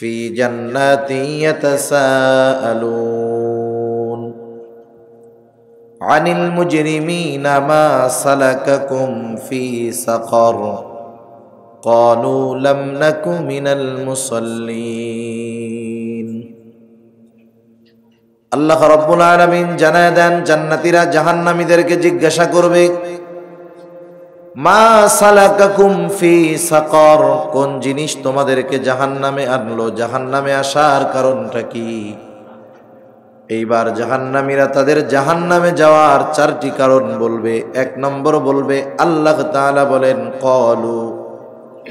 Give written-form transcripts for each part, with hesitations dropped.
في جنات يتساءلون عن المجرمين ما سلككم في سقر قالوا لم نك من المصلين আল্লাহ রাব্বুল আলামিন জানায় দেন, জান্নাতীরা জাহান্নামীদেরকে জিজ্ঞাসা করবে, মা সালাকাকুম ফি সাকার, কোন জিনিস তোমাদেরকে জাহান্নামে আনলো, জাহান্নামে আসার কারণটা কি? এইবার জাহান্নামীরা তাদের জাহান্নামে যাওয়ার চারটি কারণ বলবে। এক নম্বর বলবে, আল্লাহ তাআলা বলেন, ক্বালু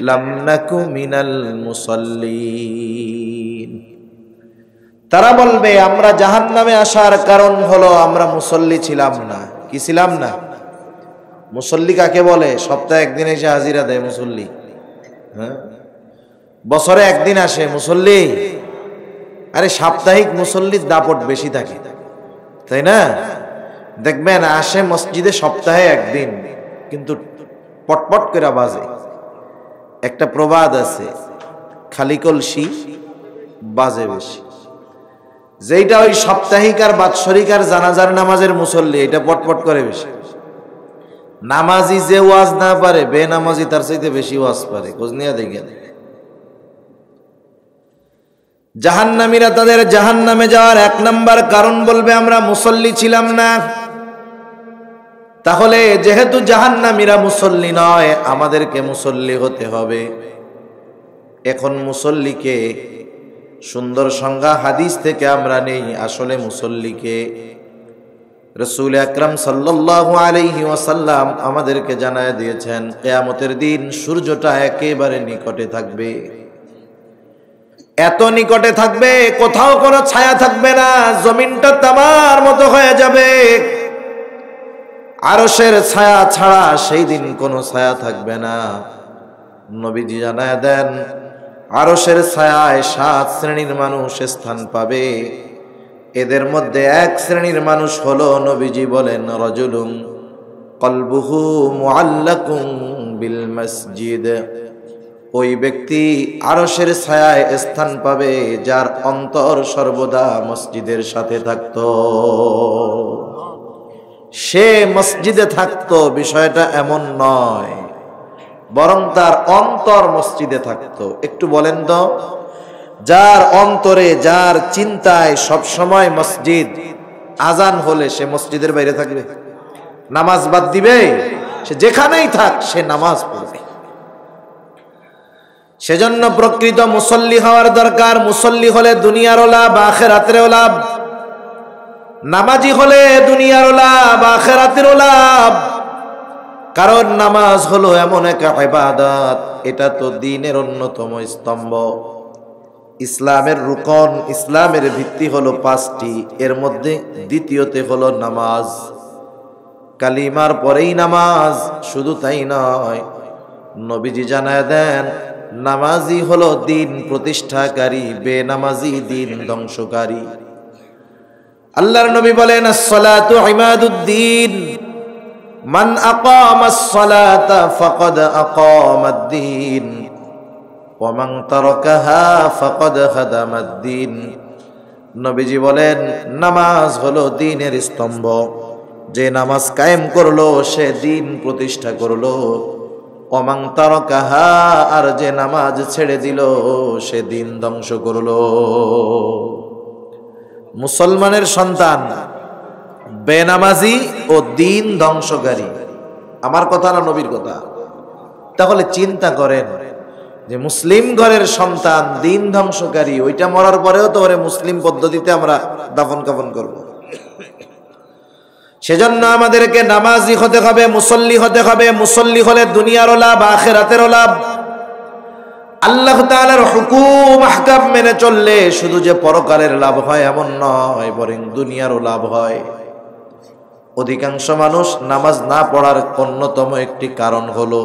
লাম নাকু মিনাল মুসাল্লিন, তারা বলবে আমরা জাহান্নামে আসার কারণ হলো আমরা মুসল্লি ছিলাম না। কি ছিলাম না? মুসল্লি কাকে বলে? সপ্তাহে একদিন এসে হাজিরা দেয় মুসল্লি, হ্যাঁ, বছরে একদিন আসে মুসল্লি। আরে সাপ্তাহিক মুসল্লির দাপট বেশি থাকে, তাই না? দেখবেন আসে মসজিদে সপ্তাহে একদিন, কিন্তু পটপট করে বাজে। একটা প্রবাদ আছে, খালি কলসি বাজে বেশি। যেইটা ওই সাপ্তাহিক আর বাৎসরিক আর জানাজার নামাজের মুসল্লি, এটা পটপট করে বেশি। নামাজি যে ওয়াজ না পারে, বেনামাজি তার চাইতে বেশি ওয়াজ পারে। খোঁজ নিয়ে দেখেন। জাহান্নামীরা তাদের জাহান্নামে যাওয়ার এক নাম্বার কারণ বলবে আমরা মুসল্লি ছিলাম না। তাহলে যেহেতু জাহান্নামীরা মুসল্লি নয়, আমাদেরকে মুসল্লি হতে হবে। এখন মুসল্লিকে সুন্দর সংজ্ঞা হাদিস থেকে আমরা নেই। আসলে মুসল্লিকে রাসূল আকরাম সাল্লাল্লাহু আলাইহি ওয়াসাল্লাম আমাদেরকে জানায় দিয়েছেন, কিয়ামতের দিন সূর্যটা একেবারে নিকটে থাকবে। এত নিকটে থাকবে, কোথাও কোনো ছায়া থাকবে না, জমিনটা তামার মতো হয়ে যাবে। আরশের ছায়া ছাড়া সেই দিন কোনো ছায়া থাকবে না। নবীজি জানায় দেন, আরশের ছায়ায় 7 শ্রেণীর মানুষ স্থান পাবে। এদের মধ্যে এক শ্রেণীর মানুষ হলো, নবীজি বলেন, রাজুলুন কলবুহু মুআল্লাকুন বিল মসজিদ, ওই ব্যক্তি আরশের ছায়ায় স্থান পাবে যার অন্তর সর্বদা মসজিদের সাথে থাকতো। সে মসজিদে থাকতো, বিষয়টা এমন নয়, বরং তার অন্তর মসজিদে থাকতো। একটু বলেন তো, যার অন্তরে, যার চিন্তায় সব সময় মসজিদ, আজান হলে সে মসজিদের বাইরে থাকবে? নামাজ বাদ দিবে? সে যেখানেই থাক সে নামাজ পড়বে। সেজন্য প্রকৃত মুসল্লি হওয়ার দরকার। মুসল্লি হলে দুনিয়ারও লাভ, আখিরাতেরও লাভ। নামাজি হলে দুনিয়ারও লাভ, আখিরাতেরও লাভ। কারণ নামাজ হলো এমন এক ইবাদত, এটা তো দ্বীনের অন্যতম স্তম্ভ, ইসলামের রুকন। ইসলামের ভিত্তি হলো 5টি, এর মধ্যে দ্বিতীয়তে হলো নামাজ। কালিমার পরেই নামাজ। শুধু তাই নয়, নবীজি জানায় দেন, নামাজি হলো দ্বীন প্রতিষ্ঠাকারী, বেনামাজি দ্বীন ধ্বংসকারী। আল্লাহর নবী বলেন, আসসালাতু ইমাদুদ্দিন, মান আকামাস সালাতা ফাকাদ আকামাদ্দিন ওয়া মান তারাকাহা ফাকাদ হাদামাদ্দিন। নবীজি বলেন, নামাজ হলো দ্বীনের স্তম্ভ। যে নামাজ কায়েম করলো সে দ্বীন প্রতিষ্ঠা করলো। ওয়া মান তারাকাহা, আর যে নামাজ ছেড়ে দিল সে দ্বীন ধ্বংস করলো। মুসলমানের সন্তান বেনামাজি ও দ্বীন ধ্বংসকারী। আমার কথা না নবীর কথা? তাহলে চিন্তা করেন যে মুসলিম ঘরের সন্তান দ্বীন ধ্বংসকারী, ওইটা মরার পরেও তো ওরে মুসলিম পদ্ধতিতে আমরা দাফন কাফন করব। সেজন্য আমাদেরকে নামাজি হতে হবে, মুসল্লি হতে হবে। মুসল্লি হলে দুনিয়ারও লাভ, আখিরাতেরও লাভ। আল্লাহ তাআলার হুকুম আহকাম মেনে চললে শুধু যে পরকালের লাভ হয় এমন নয়, বরং দুনিয়ারও লাভ হয়। অধিকাংশ মানুষ নামাজ না পড়ার অন্যতম একটি কারণ হলো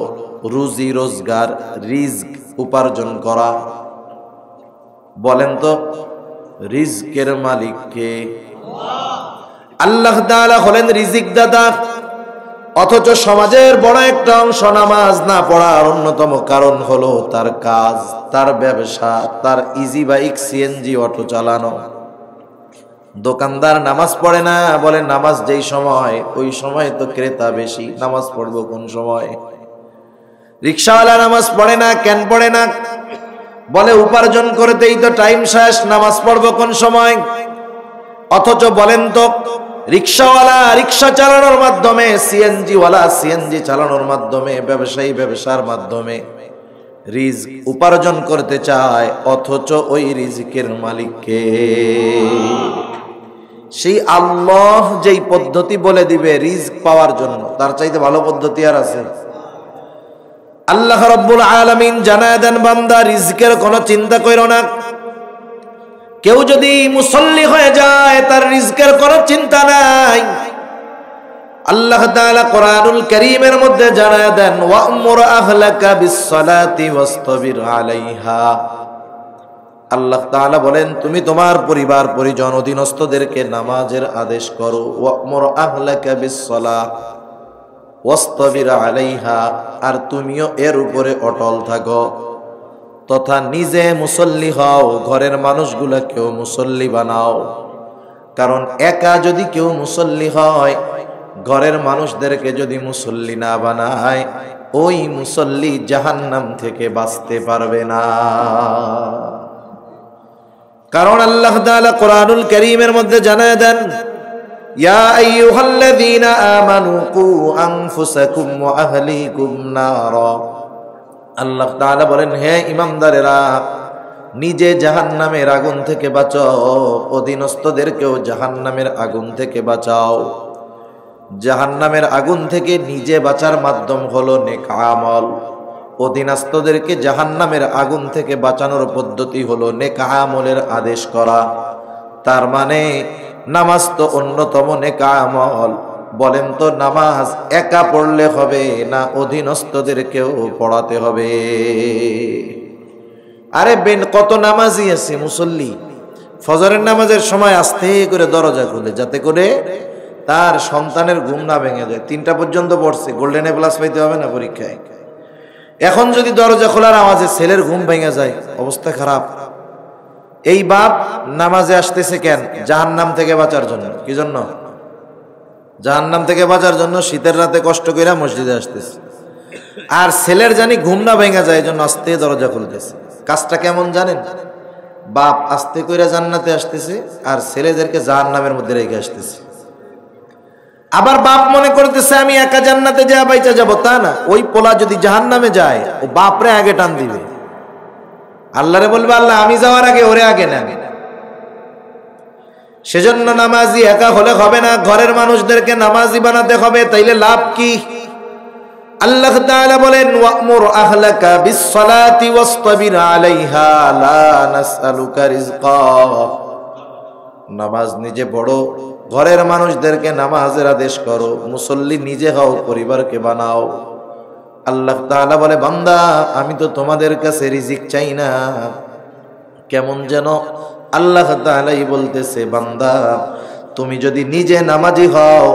রুজি রোজগার, রিজক উপার্জন করা। বলেন তো, রিজকের মালিক কে? আল্লাহ তাআলা হলেন রিজিক দাতা। অথচ সমাজের বড় একটা অংশ নামাজ না পড়ার অন্যতম কারণ হলো তার কাজ, তার ব্যবসা, তার ইজি বাইক, সিএনজি অটো চালানো। দোকানদার নামাজ পড়ে না, বলে নামাজ যেই সময় ওই সময় তো ক্রেতা বেশি, নামাজ পড়বো কোন সময়। রিকশাওয়ালা নামাজ পড়ে না, কেন পড়ে না? বলে উপার্জন করতেই তো টাইম শেষ, নামাজ পড়বো কোন সময়। অথচ বলেন তো, রিকশাওয়ালা রিকশা চালানোর মাধ্যমে, সিএনজি ওয়ালা সিএনজি চালানোর মাধ্যমে, ব্যবসায়ী ব্যবসার মাধ্যমে রিজক উপার্জন করতে চায়, অথচ ওই রিজকের মালিককে সেই আল্লাহ যেই পদ্ধতি বলে দিবে রিজক পাওয়ার জন্য, তার চাইতে ভালো পদ্ধতি আর আছে? আল্লাহ রাব্বুল আলামিন জানায় দেন, বান্দা রিজকের কোনো চিন্তা করো না। কেউ যদি মুসল্লি হয়ে যায় তার রিজকের কোনো চিন্তা নাই। আল্লাহ তাআলা কোরআনুল কারীমের মধ্যে জানায় দেন, ওয়া'মুর আহলাকা বিস-সালাতি ওয়াসতাবির আলাইহা। আল্লাহ তাআলা বলেন, তুমি তোমার পরিবার পরিজন অধীনস্থদেরকে নামাজের আদেশ করো। ওয়া'মুর আহলাকা বিস-সালাহ ওয়াসতাবির আলাইহা, আর তুমিও এর উপরে অটল থাকো, তথা নিজে মুসল্লি হও, ঘরের মানুষগুলোকেও মুসল্লি বানাও। কারণ একা যদি কেউ মুসল্লি হয়, ঘরের মানুষদেরকে যদি মুসল্লি না বানায়, ওই মুসল্লি জাহান্নাম থেকে বাঁচতে পারবে না। কারণ আল্লাহ তাআলা কোরআনুল কারীমের মধ্যে জানায় দেন, ইয়া আইয়ুহাল্লাযীনা আমানু কু আনফুসাকুম ওয়া আহলিকুম নারা। আল্লাহ তাআলা বলেন, হে ঈমানদারেরা, নিজে জাহান্নামের আগুন থেকে বাঁচাও, অধীনস্থদেরকেও জাহান্নামের আগুন থেকে বাঁচাও। জাহান্নামের আগুন থেকে নিজে বাঁচার মাধ্যম হলো নেক আমল, অধীনস্থদেরকে জাহান্নামের আগুন থেকে বাঁচানোর পদ্ধতি হলো নেক আমলের আদেশ করা। তার মানে নামাজ তো অন্যতম নেক আমল। বলেন তো, নামাজ একা পড়লে হবে না অধীনস্থদেরকেও পড়াতে হবে? আরে বেন, কত নামাজি আছে মুসল্লি ফজরের নামাজের সময় আস্তে করে দরজা খুলে, যাতে করে তার সন্তানের ঘুম না ভেঙে যায়। 3টা পর্যন্ত পড়ছে, গোল্ডেন এ প্লাস পাইতে হবে না পরীক্ষায়। এখন যদি দরজা খোলার আওয়াজে ছেলের ঘুম ভেঙে যায়, অবস্থা খারাপ। এই বাপ নামাজে আসতেছে কেন? জাহান্নাম থেকে বাঁচার জন্য। কি জন্য? জাহান্নাম থেকে বাঁচার জন্য শীতের রাতে কষ্ট করে মসজিদে আসতেছে। আর ছেলের জানি ঘুম না ভেঙে যায়, এই জন্য আস্তে দরজা খুলতেছে। কাজটা কেমন জানেন? বাপ আস্তে করে জান্নাতে আসতেছে, আর ছেলেদেরকে জাহান্নামের মধ্যে রেখে আসতেছে। আবার বাপ মনে করতেছে আমি একা জান্নাতে যা বাইচা যাব, তা না। ওই পোলা যদি জাহান্নামে যায়, ও বাপরে আগে টান দিবে, আল্লাহরে বলবে, আল্লাহ আমি যাওয়ার আগে ওরে আগে নেন। সেজন্য নামাজি একা হলে হবে না, ঘরের মানুষদেরকে নামাজি বানাতে হবে। তাইলে লাভ কি? আল্লাহ তাআলা বলেন, ওয়া'মুর আহলাকা বিস-সালাতি ওয়াসতাবির আলাইহা লা নাসআলুকা রিজকা। নামাজ নিজে পড়ো, ঘরের মানুষদেরকে নামাজের আদেশ করো, মুসল্লি নিজে হও, পরিবারকে বানাও। আল্লাহ তাআলা বলে, বান্দা আমি তো তোমাদের কাছে রিজিক চাই না। কেমন যেন আল্লাহ তাআলাই বলতেছে, বান্দা তুমি যদি নিজে নামাজি হও,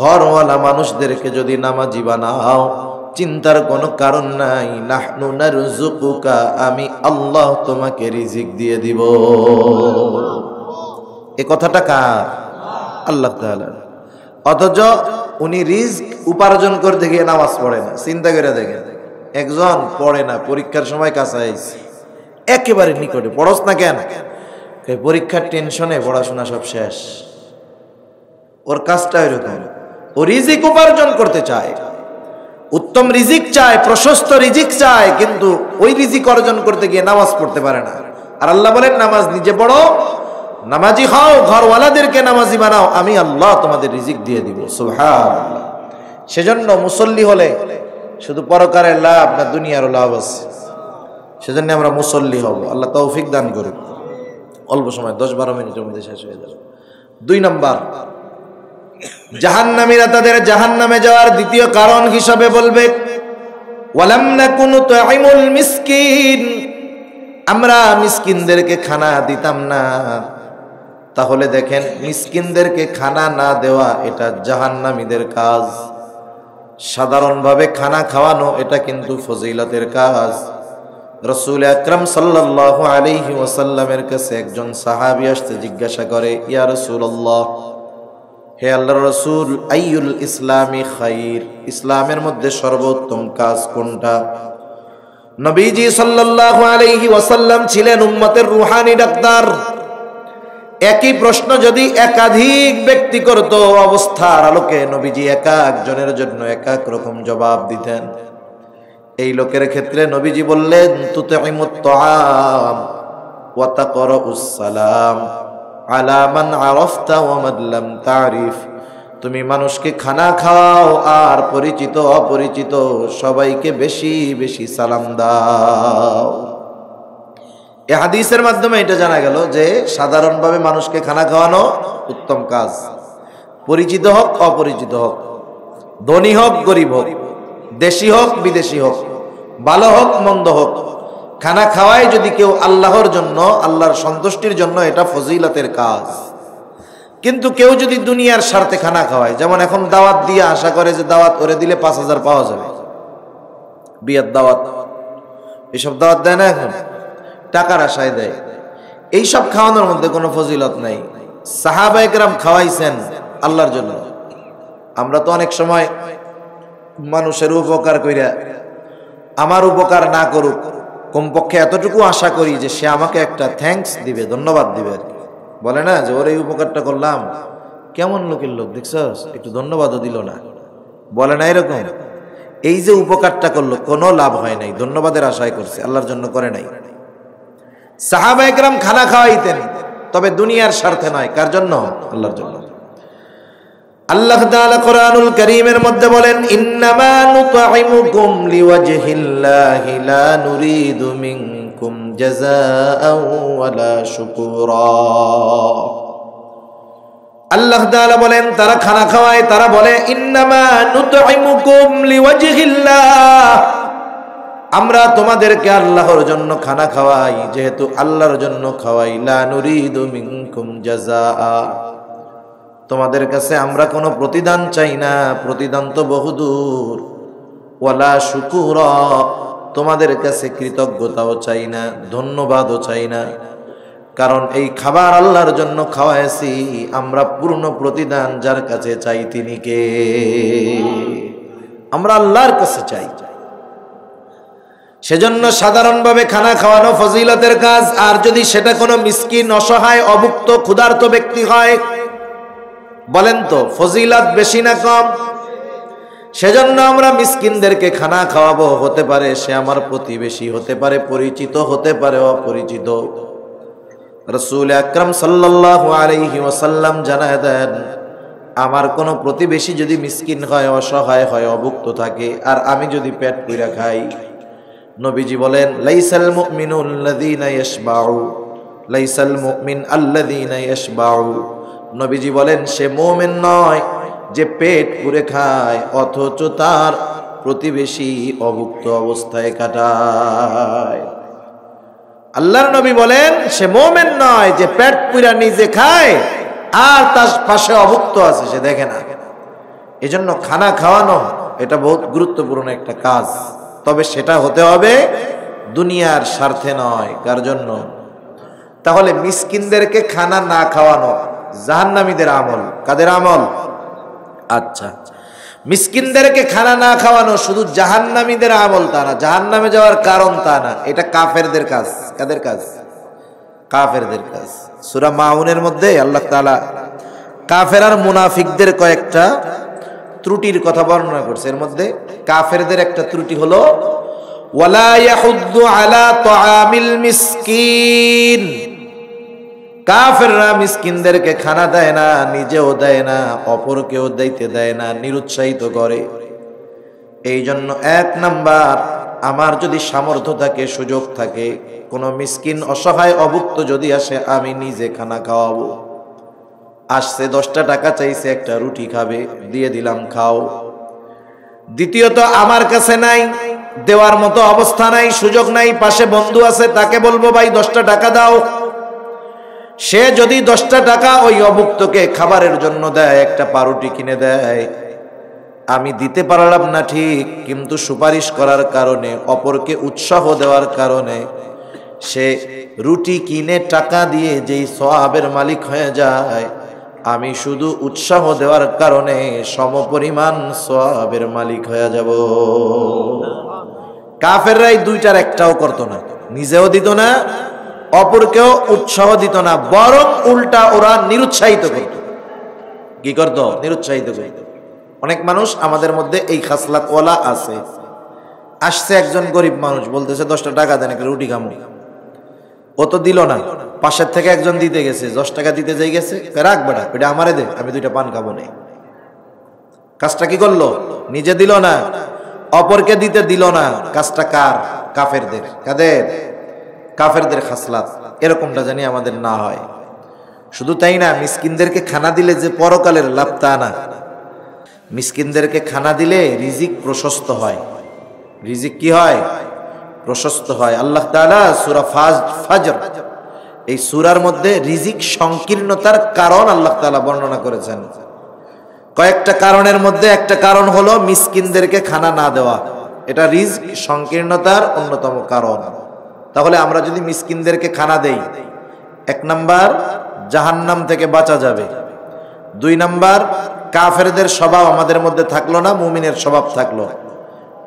ঘরওয়ালা মানুষদেরকে যদি নামাজি বানাও, চিন্তার কোনো কারণ নাই। নাহনু নারযুকুকা, আমি আল্লাহ তোমাকে রিজিক দিয়ে দিব। এ কথাটা কার? আল্লাহ তাআলা। অথচ উনি রিজক উপার্জন করতে গিয়ে নামাজ পড়ে না। চিন্তা করে দেখেন, একজন পড়ে না, পরীক্ষার সময় কাছে আইছে, একেবারে নিকটে, পড়স না কেন? পরীক্ষার টেনশনে পড়াশোনা সব শেষ। ওর কাজটা এরকম, ও রিজিক উপার্জন করতে চায়, উত্তম রিজিক চায়, প্রশস্ত রিজিক চায়, কিন্তু ওই রিজিক অর্জন করতে গিয়ে নামাজ পড়তে পারে না। আর আল্লাহ বলেন, নামাজ নিজে পড়ো, নামাজি হও, ঘরওয়ালাদেরকে নামাজি বানাও, আমি আল্লাহ তোমাদের রিজিক দিয়ে দিব। সুবহানাল্লাহ। সেজন্য মুসল্লি হলে শুধু পরকারের লাভ না, দুনিয়ারও লাভ আছে। সেজন্য আমরা মুসল্লি হব। আল্লাহ তৌফিক দান করুন। অল্প সময়, 10-12 মিনিটের মধ্যে শেষ হয়ে যাবে। 2 নাম্বার, জাহান্নামীরা তাদের জাহান্নামে যাওয়ার দ্বিতীয় কারণ হিসাবে বলবে, ওয়ালাম নাকুনু তুইমুল মিসকিন, আমরা মিসকিনদেরকে খানা দিতাম না। তাহলে দেখেন, মিসকিনদেরকে খানা না দেওয়া এটা জাহান্নামীদের কাজ। সাধারণভাবে খানা খাওয়ানো এটা কিন্তু ফজিলতের কাজ। রাসূল আকরাম সাল্লাল্লাহু আলাইহি ওয়াসাল্লামের কাছে একজন সাহাবী আসতে জিজ্ঞাসা করে, ইয়া রাসূলুল্লাহ, হে আল্লাহর রাসূল, আইয়ুল ইসলামি খাইর, ইসলামের মধ্যে সর্বোত্তম কাজ কোনটা? নবীজি সাল্লাল্লাহু আলাইহি ওয়াসাল্লাম ছিলেন উম্মতের রূহানি ডাক্তার। একই প্রশ্ন যদি একাধিক ব্যক্তি করত, অবস্থার আলোকে নবীজি এক একজনের জন্য এক এক রকম জবাব দিতেন। এই লোকের ক্ষেত্রে নবীজি বললেন, তুতঈমুত তাআম ওয়া তাকরাউস সালাম আলা মান আরাফতা ওয়া মান লাম তারিফ। তুমি মানুষকে খানা খাওয়াও আর পরিচিত অপরিচিত সবাইকে বেশি বেশি সালাম দাও। এই হাদিসের মাধ্যমে এটা জানা গেল যে সাধারণভাবে মানুষকে খানা খাওয়ানো উত্তম কাজ। পরিচিত হোক অপরিচিত হোক, ধনী হোক গরিব হোক, দেশি হোক বিদেশি হোক, ভালো হোক মন্দ হোক, খানা খাওয়ায় যদি কেউ আল্লাহর জন্য, আল্লাহর সন্তুষ্টির জন্য, এটা ফজিলতের কাজ। কিন্তু কেউ যদি দুনিয়ার স্বার্থে খানা খাওয়ায়, যেমন এখন দাওয়াত দিয়ে আশা করে যে দাওয়াত করে দিলে 5,000 পাওয়া যাবে, বিয়ের দাওয়াত, এসব দাওয়াত দেয় না, এখন টাকার আশায় দেয়। এইসব খাওয়ানোর মধ্যে কোনো ফজিলত নাই। সাহাবায়ে কেরাম খাওয়াইছেন আল্লাহর জন্য। আমরা তো অনেক সময় মানুষের উপকার কইরা আমার উপকার না করুক, কমপক্ষে এতটুকু আশা করি যে সে আমাকে একটা থ্যাঙ্কস দিবে, ধন্যবাদ দিবে আর কি। বলে না যে ওর এই উপকারটা করলাম, কেমন লোকের লোক দেখছস, একটু ধন্যবাদও দিল না, বলে না এরকম? এই যে উপকারটা করলো কোনো লাভ হয় নাই, ধন্যবাদের আশায় করছে, আল্লাহর জন্য করে নাই। সাহাবায়ে কেরাম খানা খাওয়াইতেন, তবে দুনিয়ার স্বার্থে নয়। কার জন্য? আল্লাহর জন্য। আল্লাহ তাআলা কোরআনুল কারীমের মধ্যে বলেন, ইন্নামা নুতঈমুকুম লিওয়াজহিল্লাহি লা নুরিদু মিনকুম জাযাআও ওয়ালা শুকুরা। আল্লাহ তাআলা বলেন, তারা খানা খাওয়ায়, তারা বলে ইন্নামা নুতঈমুকুম লিওয়াজহিল্লাহ, আমরা তোমাদেরকে আল্লাহর জন্য খানা খাওয়াই, যেহেতু আল্লাহর জন্য খাওয়াই। লা নুরিদু মিনকুম জাযাআ, তোমাদের কাছে আমরা কোনো প্রতিদান চাই না, প্রতিদান তো বহুদূর। ওয়ালা শুকুরা, তোমাদের কাছে কৃতজ্ঞতাও চাই না, ধন্যবাদও চাই না। কারণ এই খাবার আল্লাহর জন্য খাওয়াইছি, আমরা পূর্ণ প্রতিদান যার কাছে চাই তিনি কে? আমরা আল্লাহর কাছে চাই। সেজন্য সাধারণভাবে খানা খাওয়ানো ফজিলতের কাজ। আর যদি সেটা কোনো মিসকিন, অসহায়, অভুক্ত, ক্ষুধার্ত ব্যক্তি হয়, বলেন তো ফজিলত বেশি না কম? সেজন্য আমরা মিসকিনদেরকে খানা খাওয়াবো। হতে পারে সে আমার প্রতিবেশী, হতে পারে পরিচিত, হতে পারে অপরিচিত। রাসূল আকরাম সাল্লাল্লাহু আলাইহি ওয়াসাল্লাম জানায় দেন, আমার কোনো প্রতিবেশী যদি মিসকিন হয়, অসহায় হয়, অভুক্ত থাকে, আর আমি যদি পেট পুইরা খাই, নবীজি বলেন, লাইসাল মুমিনু আল্লাযীনা ইয়াশবাউ, লাইসাল মুমিন আল্লাযীনা ইয়াশবাউ। নবীজি বলেন, সে মুমিন নয় যে পেট পুরে খায় অথচ তার প্রতিবেশী অভুক্ত অবস্থায় কাটায়। আল্লাহর নবী বলেন, সে মুমিন নয় যে পেট পুরা নিজে খায় আর তার পাশে অভুক্ত আছে সে দেখে না। এজন্য খানা খাওয়ানো এটা বহুত গুরুত্বপূর্ণ একটা কাজ। তবে সেটা হতে হবে দুনিয়ার স্বার্থে নয়। কার জন্য? তাহলে মিসকিনদেরকে খানা না খাওয়ানো জাহান্নামীদের আমল। কাদের আমল? আচ্ছা, মিসকিনদেরকে খানা না খাওয়ানো শুধু জাহান্নামীদের আমল তা না, জাহান্নামে যাওয়ার কারণ তা না, এটা কাফেরদের কাজ। কাদের কাজ? কাফেরদের কাজ। সূরা মাউনের মধ্যে আল্লাহ তাআলা কাফের আর মুনাফিকদের কয়েকটা ত্রুটির কথা বর্ণনা করছে। এর মধ্যে কাফেরদের একটা ত্রুটি হলো ওয়ালা ইয়াহুদ্দু আলা তাআমিল মিসকিন। কাফেররা মিসকিনদেরকে খানা দেয় না, নিজেও দেয় না, অপরকেও দিতে দেয় না, নিরুৎসাহিত করে। এই জন্য 1 নাম্বার, আমার যদি সামর্থ্য থাকে, সুযোগ থাকে, কোনো মিসকিন অসহায় অভুক্ত যদি আসে, আমি নিজে খানা খাওয়াবো। আসছে 10টা টাকা চাইছে, একটা রুটি খাবে, দিয়ে দিলাম, খাও। দ্বিতীয়ত, আমার কাছে নাই, দেওয়ার মতো অবস্থা নাই, সুযোগ নাই, পাশে বন্ধু আছে, তাকে বলবো ভাই 10টা টাকা দাও। সে যদি 10টা টাকা ওই অভুক্তকে খাবারের জন্য দেয়, একটা পাউরুটি কিনে দেয়, আমি দিতে পারলাম না ঠিক, কিন্তু সুপারিশ করার কারণে, অপরকে উৎসাহ দেওয়ার কারণে সে রুটি কিনে টাকা দিয়ে যেই সওয়াবের মালিক হয়ে যায়, আমি শুধু উৎসাহ দেওয়ার কারণে সমপরিমাণ সওয়াবের মালিক হয়ে যাব। কাফেররাই দুইটার একটাও করতো না, নিজেও দিত না, অপরকেও উৎসাহ দিত না, বরং উল্টা ওরা নিরুৎসাহিত করত। কি করত? নিরুৎসাহিত করত। অনেক মানুষ আমাদের মধ্যে এই খাসলাতওয়ালা আছে। আসছে একজন গরিব মানুষ, বলতেছে 10টা টাকা দেন, একটা রুটি খামু। ও তো দিল না, পাশের থেকে একজন দিতে গেছে, 10 টাকা দিতে যাই গেছে, রাখ বেটা, এটা আমারে দে, আমি 2টা পান খাবো না। কাজটা কি করলো? নিজে দিল না, অপরকে দিতে দিল না। কাজটা কার? কাফেরদের। কাদের? কাফেরদের খাসলাত। এরকমটা জানি আমাদের না হয়। শুধু তাই না, মিসকিনদেরকে খানা দিলে যে পরকালের লাভ তা না। মিসকিনদেরকে খানা দিলে রিজিক প্রশস্ত হয়। রিজিক কি হয়? প্রশস্ত হয়। আল্লাহ তাআলা সূরা ফাজর, এই সূরার মধ্যে রিজিক সংকীর্ণতার কারণ আল্লাহ তাআলা বর্ণনা করেছেন। কয়েকটা কারণের মধ্যে একটা কারণ হলো মিসকিনদেরকে খানা না দেওয়া। এটা রিজিক সংকীর্ণতার অন্যতম কারণ। তাহলে আমরা যদি মিসকিনদেরকে খানা দেই, 1 নাম্বার জাহান্নাম থেকে বাঁচা যাবে। 2 নাম্বার কাফেরদের স্বভাব আমাদের মধ্যে থাকলো না, মুমিনের স্বভাব থাকলো।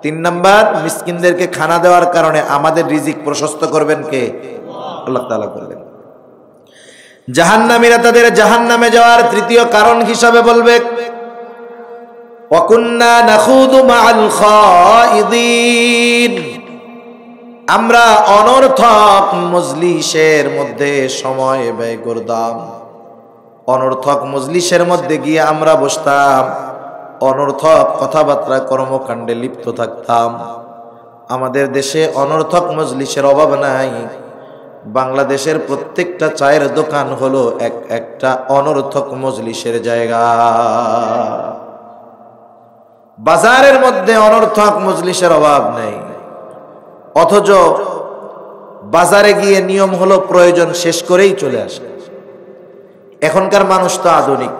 3 নাম্বার মিসকিনদেরকে খানা দেওয়ার কারণে আমাদের রিজিক প্রশস্ত করবেন কে? আল্লাহ তাআলা করবেন। জাহান্নামীরা তাদের জাহান্নামে যাওয়ার তৃতীয় কারণ হিসাবে বলবে, ওয়াকুন্না নাখুদু মাআল খাইদিন, আমরা অনর্থক মজলিসের মধ্যে সময় ব্যয় করতাম। অনর্থক মজলিসের মধ্যে গিয়ে আমরা বসতাম, অনর্থক কথাবার্তা কর্মকাণ্ডে লিপ্ত থাকতাম। আমাদের দেশে অনর্থক মজলিসের অভাব নাই। বাংলাদেশের প্রত্যেকটা চায়ের দোকান হলো একটা অনর্থক মজলিসের জায়গা। বাজারের মধ্যে অনর্থক মজলিসের অভাব নেই, অথচ বাজারে গিয়ে নিয়ম হলো প্রয়োজন শেষ করেই চলে আসে। এখনকার মানুষ তো আধুনিক,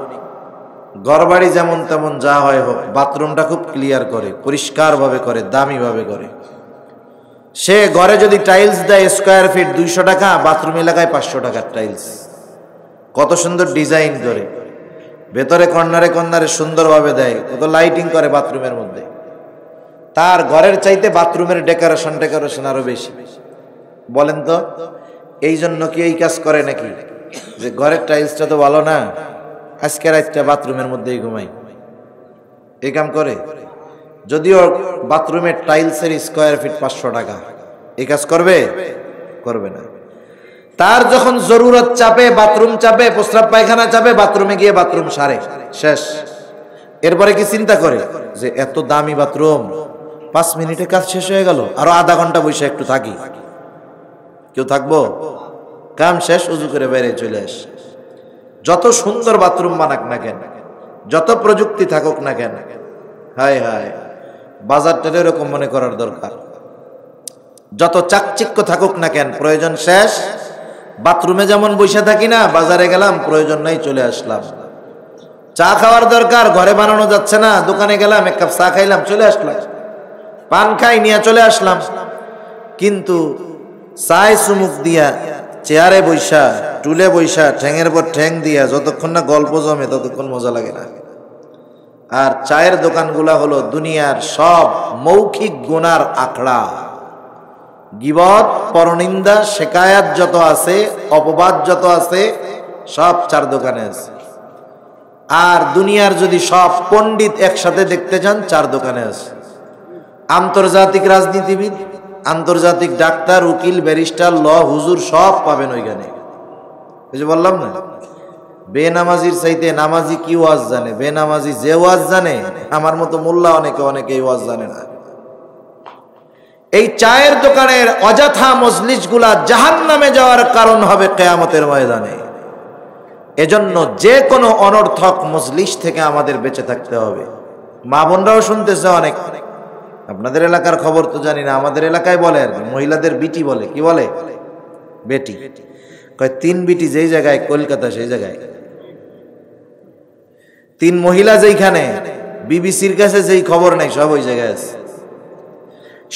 ঘরবাড়ি যেমন তেমন যা হয় হোক, বাথরুমটা খুব ক্লিয়ার করে, পরিষ্কার ভাবে করে, দামি ভাবে করে। সে ঘরে যদি টাইলস দেয় স্কোয়ার ফিট 200 টাকা, বাথরুম এলাকায় 500 টাকার টাইলস। কত সুন্দর ডিজাইন করে, ভেতরে কর্নারে কর্নারে সুন্দরভাবে দেয়, কত লাইটিং করে বাথরুমের মধ্যে। তার ঘরের চাইতে বাথরুমের ডেকোরেশন আরো বেশি। বলেন তো, এই জন্য কি এই কাজ করে নাকি যে ঘরের টাইলসটা তো ভালো না, আজকে রাতটা বাথরুমের মধ্যেই ঘুমাই, এই কাম করে? যদিও বাথরুমের টাইলসের স্কোয়ার ফিট 500 টাকা, এই কাজ করবে? করবে না। তার যখন জরুরত চাপে, বাথরুম চাপে, প্রস্রাব পায়খানা চাপে, বাথরুমে গিয়ে বাথরুম সারে, শেষ। এরপরে কি চিন্তা করে যে এত দামি বাথরুম, 5 মিনিটে কাজ শেষ হয়ে গেল, আরো আধা ঘন্টা বসে একটু থাকি? কেউ থাকবো? কাম শেষ, উজু করে বাইরে চলে আস। যত সুন্দর বাথরুম বানাক না কেন, যত প্রযুক্তি থাকুক না কেন, হায় হায়, বাজারটা এরকম মনে করার দরকার। যত চাকচিক্য থাকুক না কেন, প্রয়োজন শেষ। বাথরুমে যেমন বসে থাকি না, বাজারে গেলাম, প্রয়োজন নাই, চলে আসলাম। চা খাওয়ার দরকার, ঘরে বানানো যাচ্ছে না, দোকানে গেলাম, 1 কাপ চা খাইলাম, চলে আসলাম। পান খাই, নিয়ে চলে আসলাম। কিন্তু চায় চুমুক দিয়া, চেয়ারে বৈশা, টুলে বৈশা, ঠ্যাঙের পর ঠ্যাং দিয়া যতক্ষণ না গল্প জমে ততক্ষণ মজা লাগে না। আর চায়ের দোকানগুলা হলো দুনিয়ার সব মৌখিক গুনার আখড়া। গীবত, পরনিন্দা, শিকায়াত যত আছে, অপবাদ যত আছে, সব চার দোকানে আছে। আর দুনিয়ার যদি সব পণ্ডিত একসাথে দেখতে চান, চার দোকানে আছে। আন্তর্জাতিক রাজনীতিবিদ, আন্তর্জাতিক ডাক্তার, উকিল, ব্যারিস্টার, ল, হুজুর সব পাবেন ওইখানে। এই যে বললাম না, বেনামাজির চাইতে নামাজি কি ওয়াজ জানে, বেনামাজি যে ওয়াজ জানে, আমার মতো মোল্লা অনেকে এই ওয়াজ জানে না। এই চায়ের দোকানের অযথা মজলিসগুলা জাহান্নামে যাওয়ার কারণ হবে কিয়ামতের ময়দানে। এজন্য যে কোনো অনর্থক মজলিস থেকে আমাদের বেঁচে থাকতে হবে। মা বোনরাও শুনতেছে অনেক, আপনাদের এলাকার খবর তো জানি না, আমাদের এলাকায় বলে আর কি, মহিলাদের বিটি বলে। কি বলে? বেটি। কয় 3 বিটি যেই জায়গায়, কলকাতা সেই জায়গায় 3 মহিলা যেইখানে, বিবিসির কাছে যেই খবর নাই সব ওই জায়গায় আছে,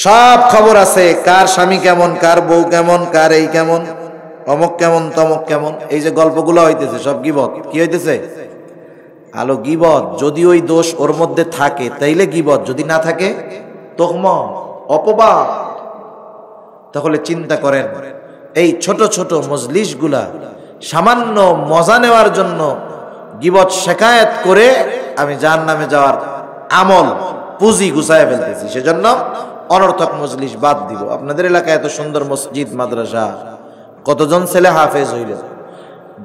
সব খবর আছে, কার স্বামী কেমন, কার বউ কেমন, কার এই কেমন, অমক কেমন, তমক কেমন। এই যে গল্পগুলো হইতেছে সব গীবত। কি হইতেছে? আলো গীবত। যদি ওই দোষ ওর মধ্যে থাকে তাইলে গীবত, যদি না থাকে তোহমত, অপবাদ। তাহলে চিন্তা করেন, এই ছোট ছোট মজলিসগুলা সামান্য মজা নেওয়ার জন্য গীবত শেখায়েত করে আমি জাহান্নামে যাওয়ার আমল পুঁজি গুছায় ফেলতেছি। সেজন্য অনর্থক মজলিস বাদ দিব। আপনাদের এলাকায় এত সুন্দর মসজিদ, মাদ্রাসা, কতজন ছেলে হাফেজ হইল।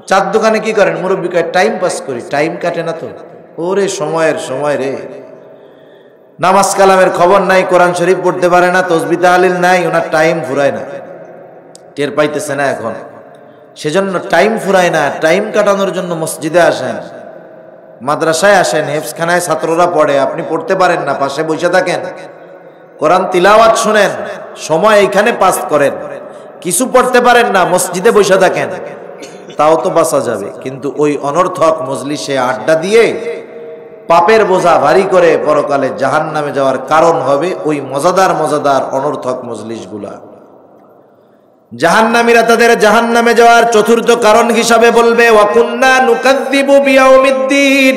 চার দোকানে কি করেন? মুরব্বী কয় টাইম পাস করি। টাইম কাটে না তো। ওরে সময়ের সময় রে, নামাজ কালামের খবর নাই, কোরআন শরীফ পড়তে পারে না, তসবিহ তাহলিল নাই, ওনার টাইম ফুরায় না। টের পাইতেছে না এখন। সেজন্য টাইম ফুরায় না। টাইম কাটানোর জন্য মসজিদে আসেন, মাদ্রাসায় আসেন, হেফজখানায় ছাত্ররা পড়ে, আপনি পড়তে পারেন না, পাশে বসে থাকেন, কোরআন তিলাওয়াত শুনেন, সময় এইখানে পাস করেন। কিছু পড়তে পারেন না, মসজিদে বসে থাকেন, তাও তো বাঁচা যাবে। কিন্তু ওই অনর্থক মজলিসে আড্ডা দিয়ে পাপের বোঝা ভারী করে পরকালে জাহান্নামে যাওয়ার কারণ হবে ওই মজাদার মজাদার অনর্থক মজলিসগুলা। জাহান্নামীরা তাদের জাহান্নামে যাওয়ার চতুর্থ কারণ হিসাবে বলবে, ওয়াকুন্না নুকাযযিবু বিয়াউমিদ্দিন,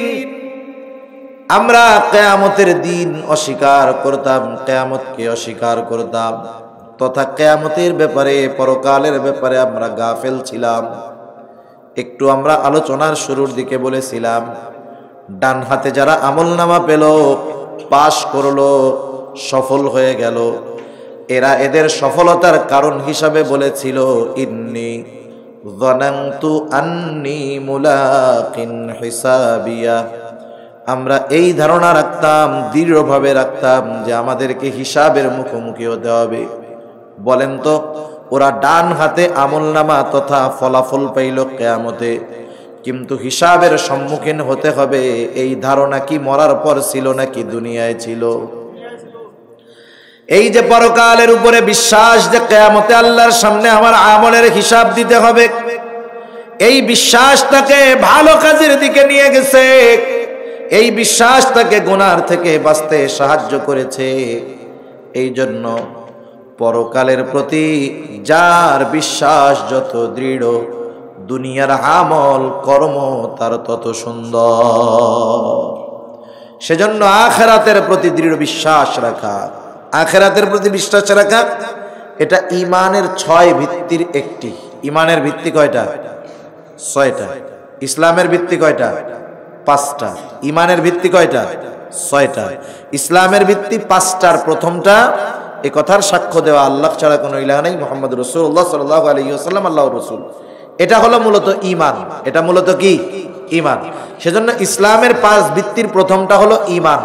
আমরা কিয়ামতের দিন অস্বীকার করতাম, কিয়ামতকে অস্বীকার করতাম, তথা কিয়ামতের ব্যাপারে, পরকালের ব্যাপারে আমরা গাফেল ছিলাম। একটু আমরা আলোচনার শুরুর দিকে বলেছিলাম, ডান হাতে যারা আমলনামা পেল, পাশ করলো, সফল হয়ে গেল, এরা এদের সফলতার কারণ হিসাবে বলেছিল, ইন্নী যানানতু আন্নী মুলাকিন হিসাবিয়া, আমরা এই ধারণা রাখতাম, দৃঢ়ভাবে রাখতাম যে আমাদেরকে হিসাবের মুখোমুখি হতে হবে। বলেন তো, ওরা ডান হাতে আমলনামা তথা ফলাফল পাইল কিয়ামতে, কিন্তু হিসাবের সম্মুখীন হতে হবে এই ধারণা কি মরার পর ছিল নাকি দুনিয়ায় ছিল? এই যে পরকালের উপরে বিশ্বাস, যে কিয়ামতে আল্লাহর সামনে আমার আমলের হিসাব দিতে হবে, এই বিশ্বাস তাকে ভালো কাজের দিকে নিয়ে গেছে, এই বিশ্বাস তাকে গুনার থেকে বাঁচতে সাহায্য করেছে। এই জন্য পরকালের প্রতি যার বিশ্বাস যত দৃঢ়, দুনিয়ার আমল কর্ম তার তত সুন্দর। সেজন্য আখিরাতের প্রতি দৃঢ় বিশ্বাস রাখা, আখিরাতের প্রতি বিশ্বাস রাখা, এটা ঈমানের 6 ভিত্তির একটি। ঈমানের ভিত্তি কয়টা? 6টা। ইসলামের ভিত্তি কয়টা? 5টা। ঈমানের ভিত্তি কয়টা? 6টা। ইসলামের ভিত্তি 5টার প্রথমটা, এই কথার সাক্ষ্য দেওয়া আল্লাহ ছাড়া কোনো ইলাহ নাই, মুহাম্মদ রাসূলুল্লাহ সাল্লাল্লাহু আলাইহি ওয়াসাল্লাম আল্লাহর রাসূল। এটা হলো মূলত ঈমান। এটা মূলত কি? ঈমান। সেজন্য ইসলামের 5 ভিত্তির প্রথমটা হলো ঈমান।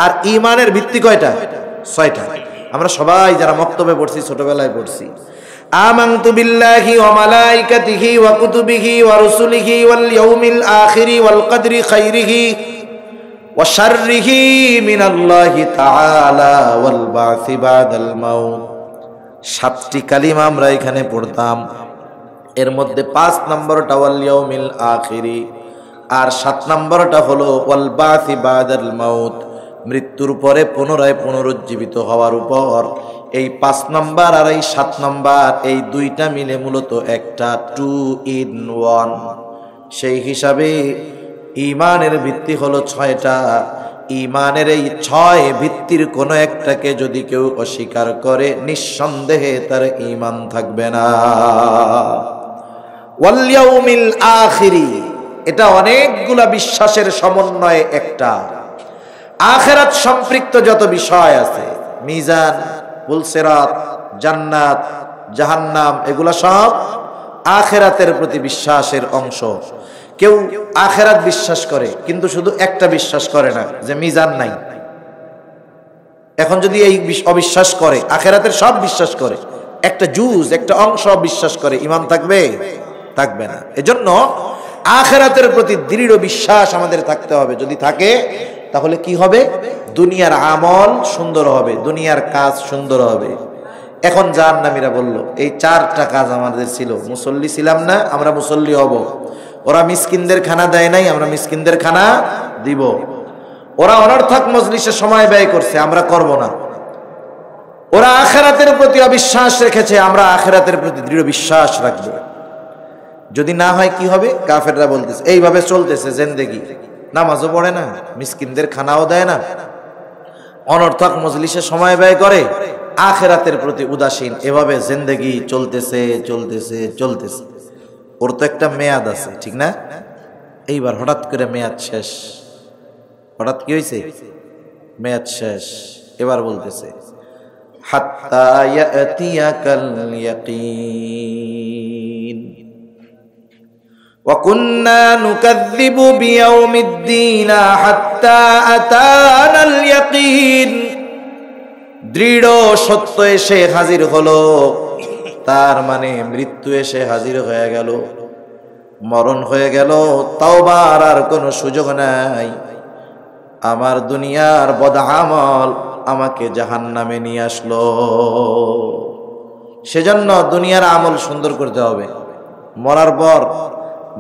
আর ঈমানের ভিত্তি কয়টা? 6টা। আমরা সবাই যারা মক্তবে পড়ছি, ছোটবেলায় পড়ছি, আমানতু বিল্লাহি ওয়া মালাইকাতিহি ওয়া কুতুবিহি ওয়া রুসুলিহি ওয়াল ইয়াউমিল আখিরি ওয়াল কদরি খাইরিহি ওয়া শাররিহি মিনাল্লাহি তাআলা ওয়াল বাসি বাদাল মাউত। 7টি কালিমা আমরা এখানে পড়তাম। এর মধ্যে 5 নম্বরটা ওয়াল ইয়াউমিল আখিরি, আর 7 নম্বরটা হলো ওয়াল বাসি বাদাল মাউত, মৃত্যুর পরে পুনরায় পুনরুজ্জীবিত হওয়ার উপর। এই 5 নম্বর আর এই 7 নম্বর, এই 2টা মিলে মূলত একটা 2 in 1। সেই হিসাবে ঈমানের ভিত্তি হলো 6টা। ঈমানের এই 6 ভিত্তির কোনো একটাকে যদি কেউ অস্বীকার করে, নিঃসন্দেহে তার ঈমান থাকবে না। ওয়াল ইয়াউমিল আখিরি, এটা অনেকগুলা বিশ্বাসের সমন্বয়ে একটা। আখিরাত সম্পৃক্ত যত বিষয় আছে, মিজান, পুলসিরাত, জান্নাত, জাহান্নাম, এগুলা সব আখিরাতের প্রতি বিশ্বাসের অংশ। কেউ আখিরাত বিশ্বাস করে কিন্তু শুধু একটা বিশ্বাস করে না, যে মিজান নাই। এখন যদি এই অবিশ্বাস করে, আখিরাতের সব বিশ্বাস করে, একটা জুজ, একটা অংশ বিশ্বাস করে, ঈমান থাকবে? থাকবে না। এজন্য আখিরাতের প্রতি দৃঢ় বিশ্বাস আমাদের থাকতে হবে। যদি থাকে তাহলে কি হবে? দুনিয়ার আমল সুন্দর হবে, দুনিয়ার কাজ সুন্দর হবে। এখন জাহান্নামীরা বলল, এই 4টা কাজ আমাদের ছিল, মুসল্লি ছিলাম না, আমরা মুসল্লি হব। ওরা মিসকিনদের খানা দেয় নাই, আমরা মিসকিনদের খানা দিব। ওরা অনর্থক মজলিসে সময় ব্যয় করছে, আমরা করব না। ওরা আখিরাতের প্রতি অবিশ্বাস রেখেছে, আমরা আখিরাতের প্রতি দৃঢ় বিশ্বাস রাখব। যদি না হয় কি হবে? কাফেররা বলতেছে এইভাবে চলতেছে জিন্দেগি, নামাজও পড়ে না, মিসকিনদের খানাও দেয় না, অনর্থক মজলিসে সময় ব্যয় করে, আখিরাতের প্রতি উদাসীন, এভাবে জিন্দেগি চলতেছে চলতেছে চলতেছে। ওর তো একটা মেয়াদ আছে, ঠিক না? এইবার হঠাৎ করে মেয়াদ শেষ। হঠাৎ কি হয়েছে? মেয়াদ শেষ। এবার বলতেছে হাত্তা ইয়াতিয়াকাল ইয়াকিন ওয়া কুন্না নুকাযযিবু বিয়াউমিদ্দিন হাত্তা আতানাল ইয়াকিন। দৃঢ় সত্য এসে হাজির হলো, তার মানে মৃত্যু এসে হাজির হয়ে গেল, মরণ হয়ে গেল, তাওবার আর কোনো সুযোগ নাই। আমার দুনিয়ার বদআমল আমাকে জাহান্নামে নিয়ে আসলো। সেজন্য দুনিয়ার আমল সুন্দর করতে হবে। মরার পর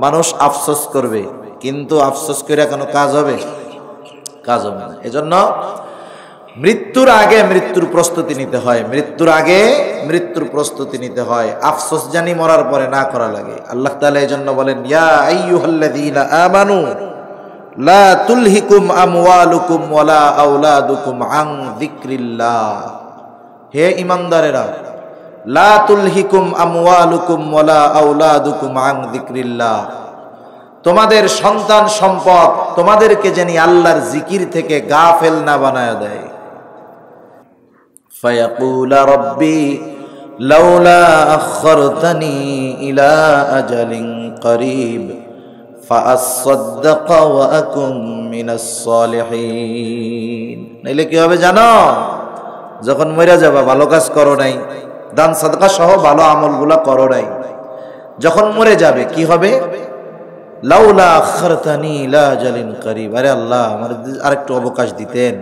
মানুষ আফসোস করবে, কিন্তু আফসোস করে কোনো কাজ হবে? কাজ হবে না। এজন্য মৃত্যুর আগে মৃত্যুর প্রস্তুতি নিতে হয়, মৃত্যুর আগে মৃত্যুর প্রস্তুতি নিতে হয়। আফসোস জানি মরার পরে না করা লাগে। আল্লাহ তাআলা এজন্য বলেন ইয়া আইয়ুহাল্লাযীনা আমানু লা তুলহিকুম আমওয়ালুকুম ওয়ালা আওলাদুকুম আন যিকরিল্লাহ। হে ঈমানদারেরা, লা তুলহিকুম আমওয়ালুকুম ওয়ালা আওলাদুকুম আন যিকরিল্লাহ। তোমাদের সন্তান সম্পদ তোমাদেরকে যেন আল্লাহর জিকির থেকে গাফেল না বানায় দেয়। ফায়াকুলা রাব্বি লাউলা আখখারতানি ইলা আজালিন করিব ফাআসাদদাক ওয়া আকুম মিনাস সালিহিন। নাইলে কি হবে জানো? যখন মরে যাবা, ভালো কাজ করো নাই, দান সাদকা সহ ভালো আমলগুলা করো নাই, যখন মরে যাবে কি হবে? লাউলা আখখারতানি ইলা আজালিন করিব। আরে আল্লাহ, আমার আরেকটু অবকাশ দিতেন,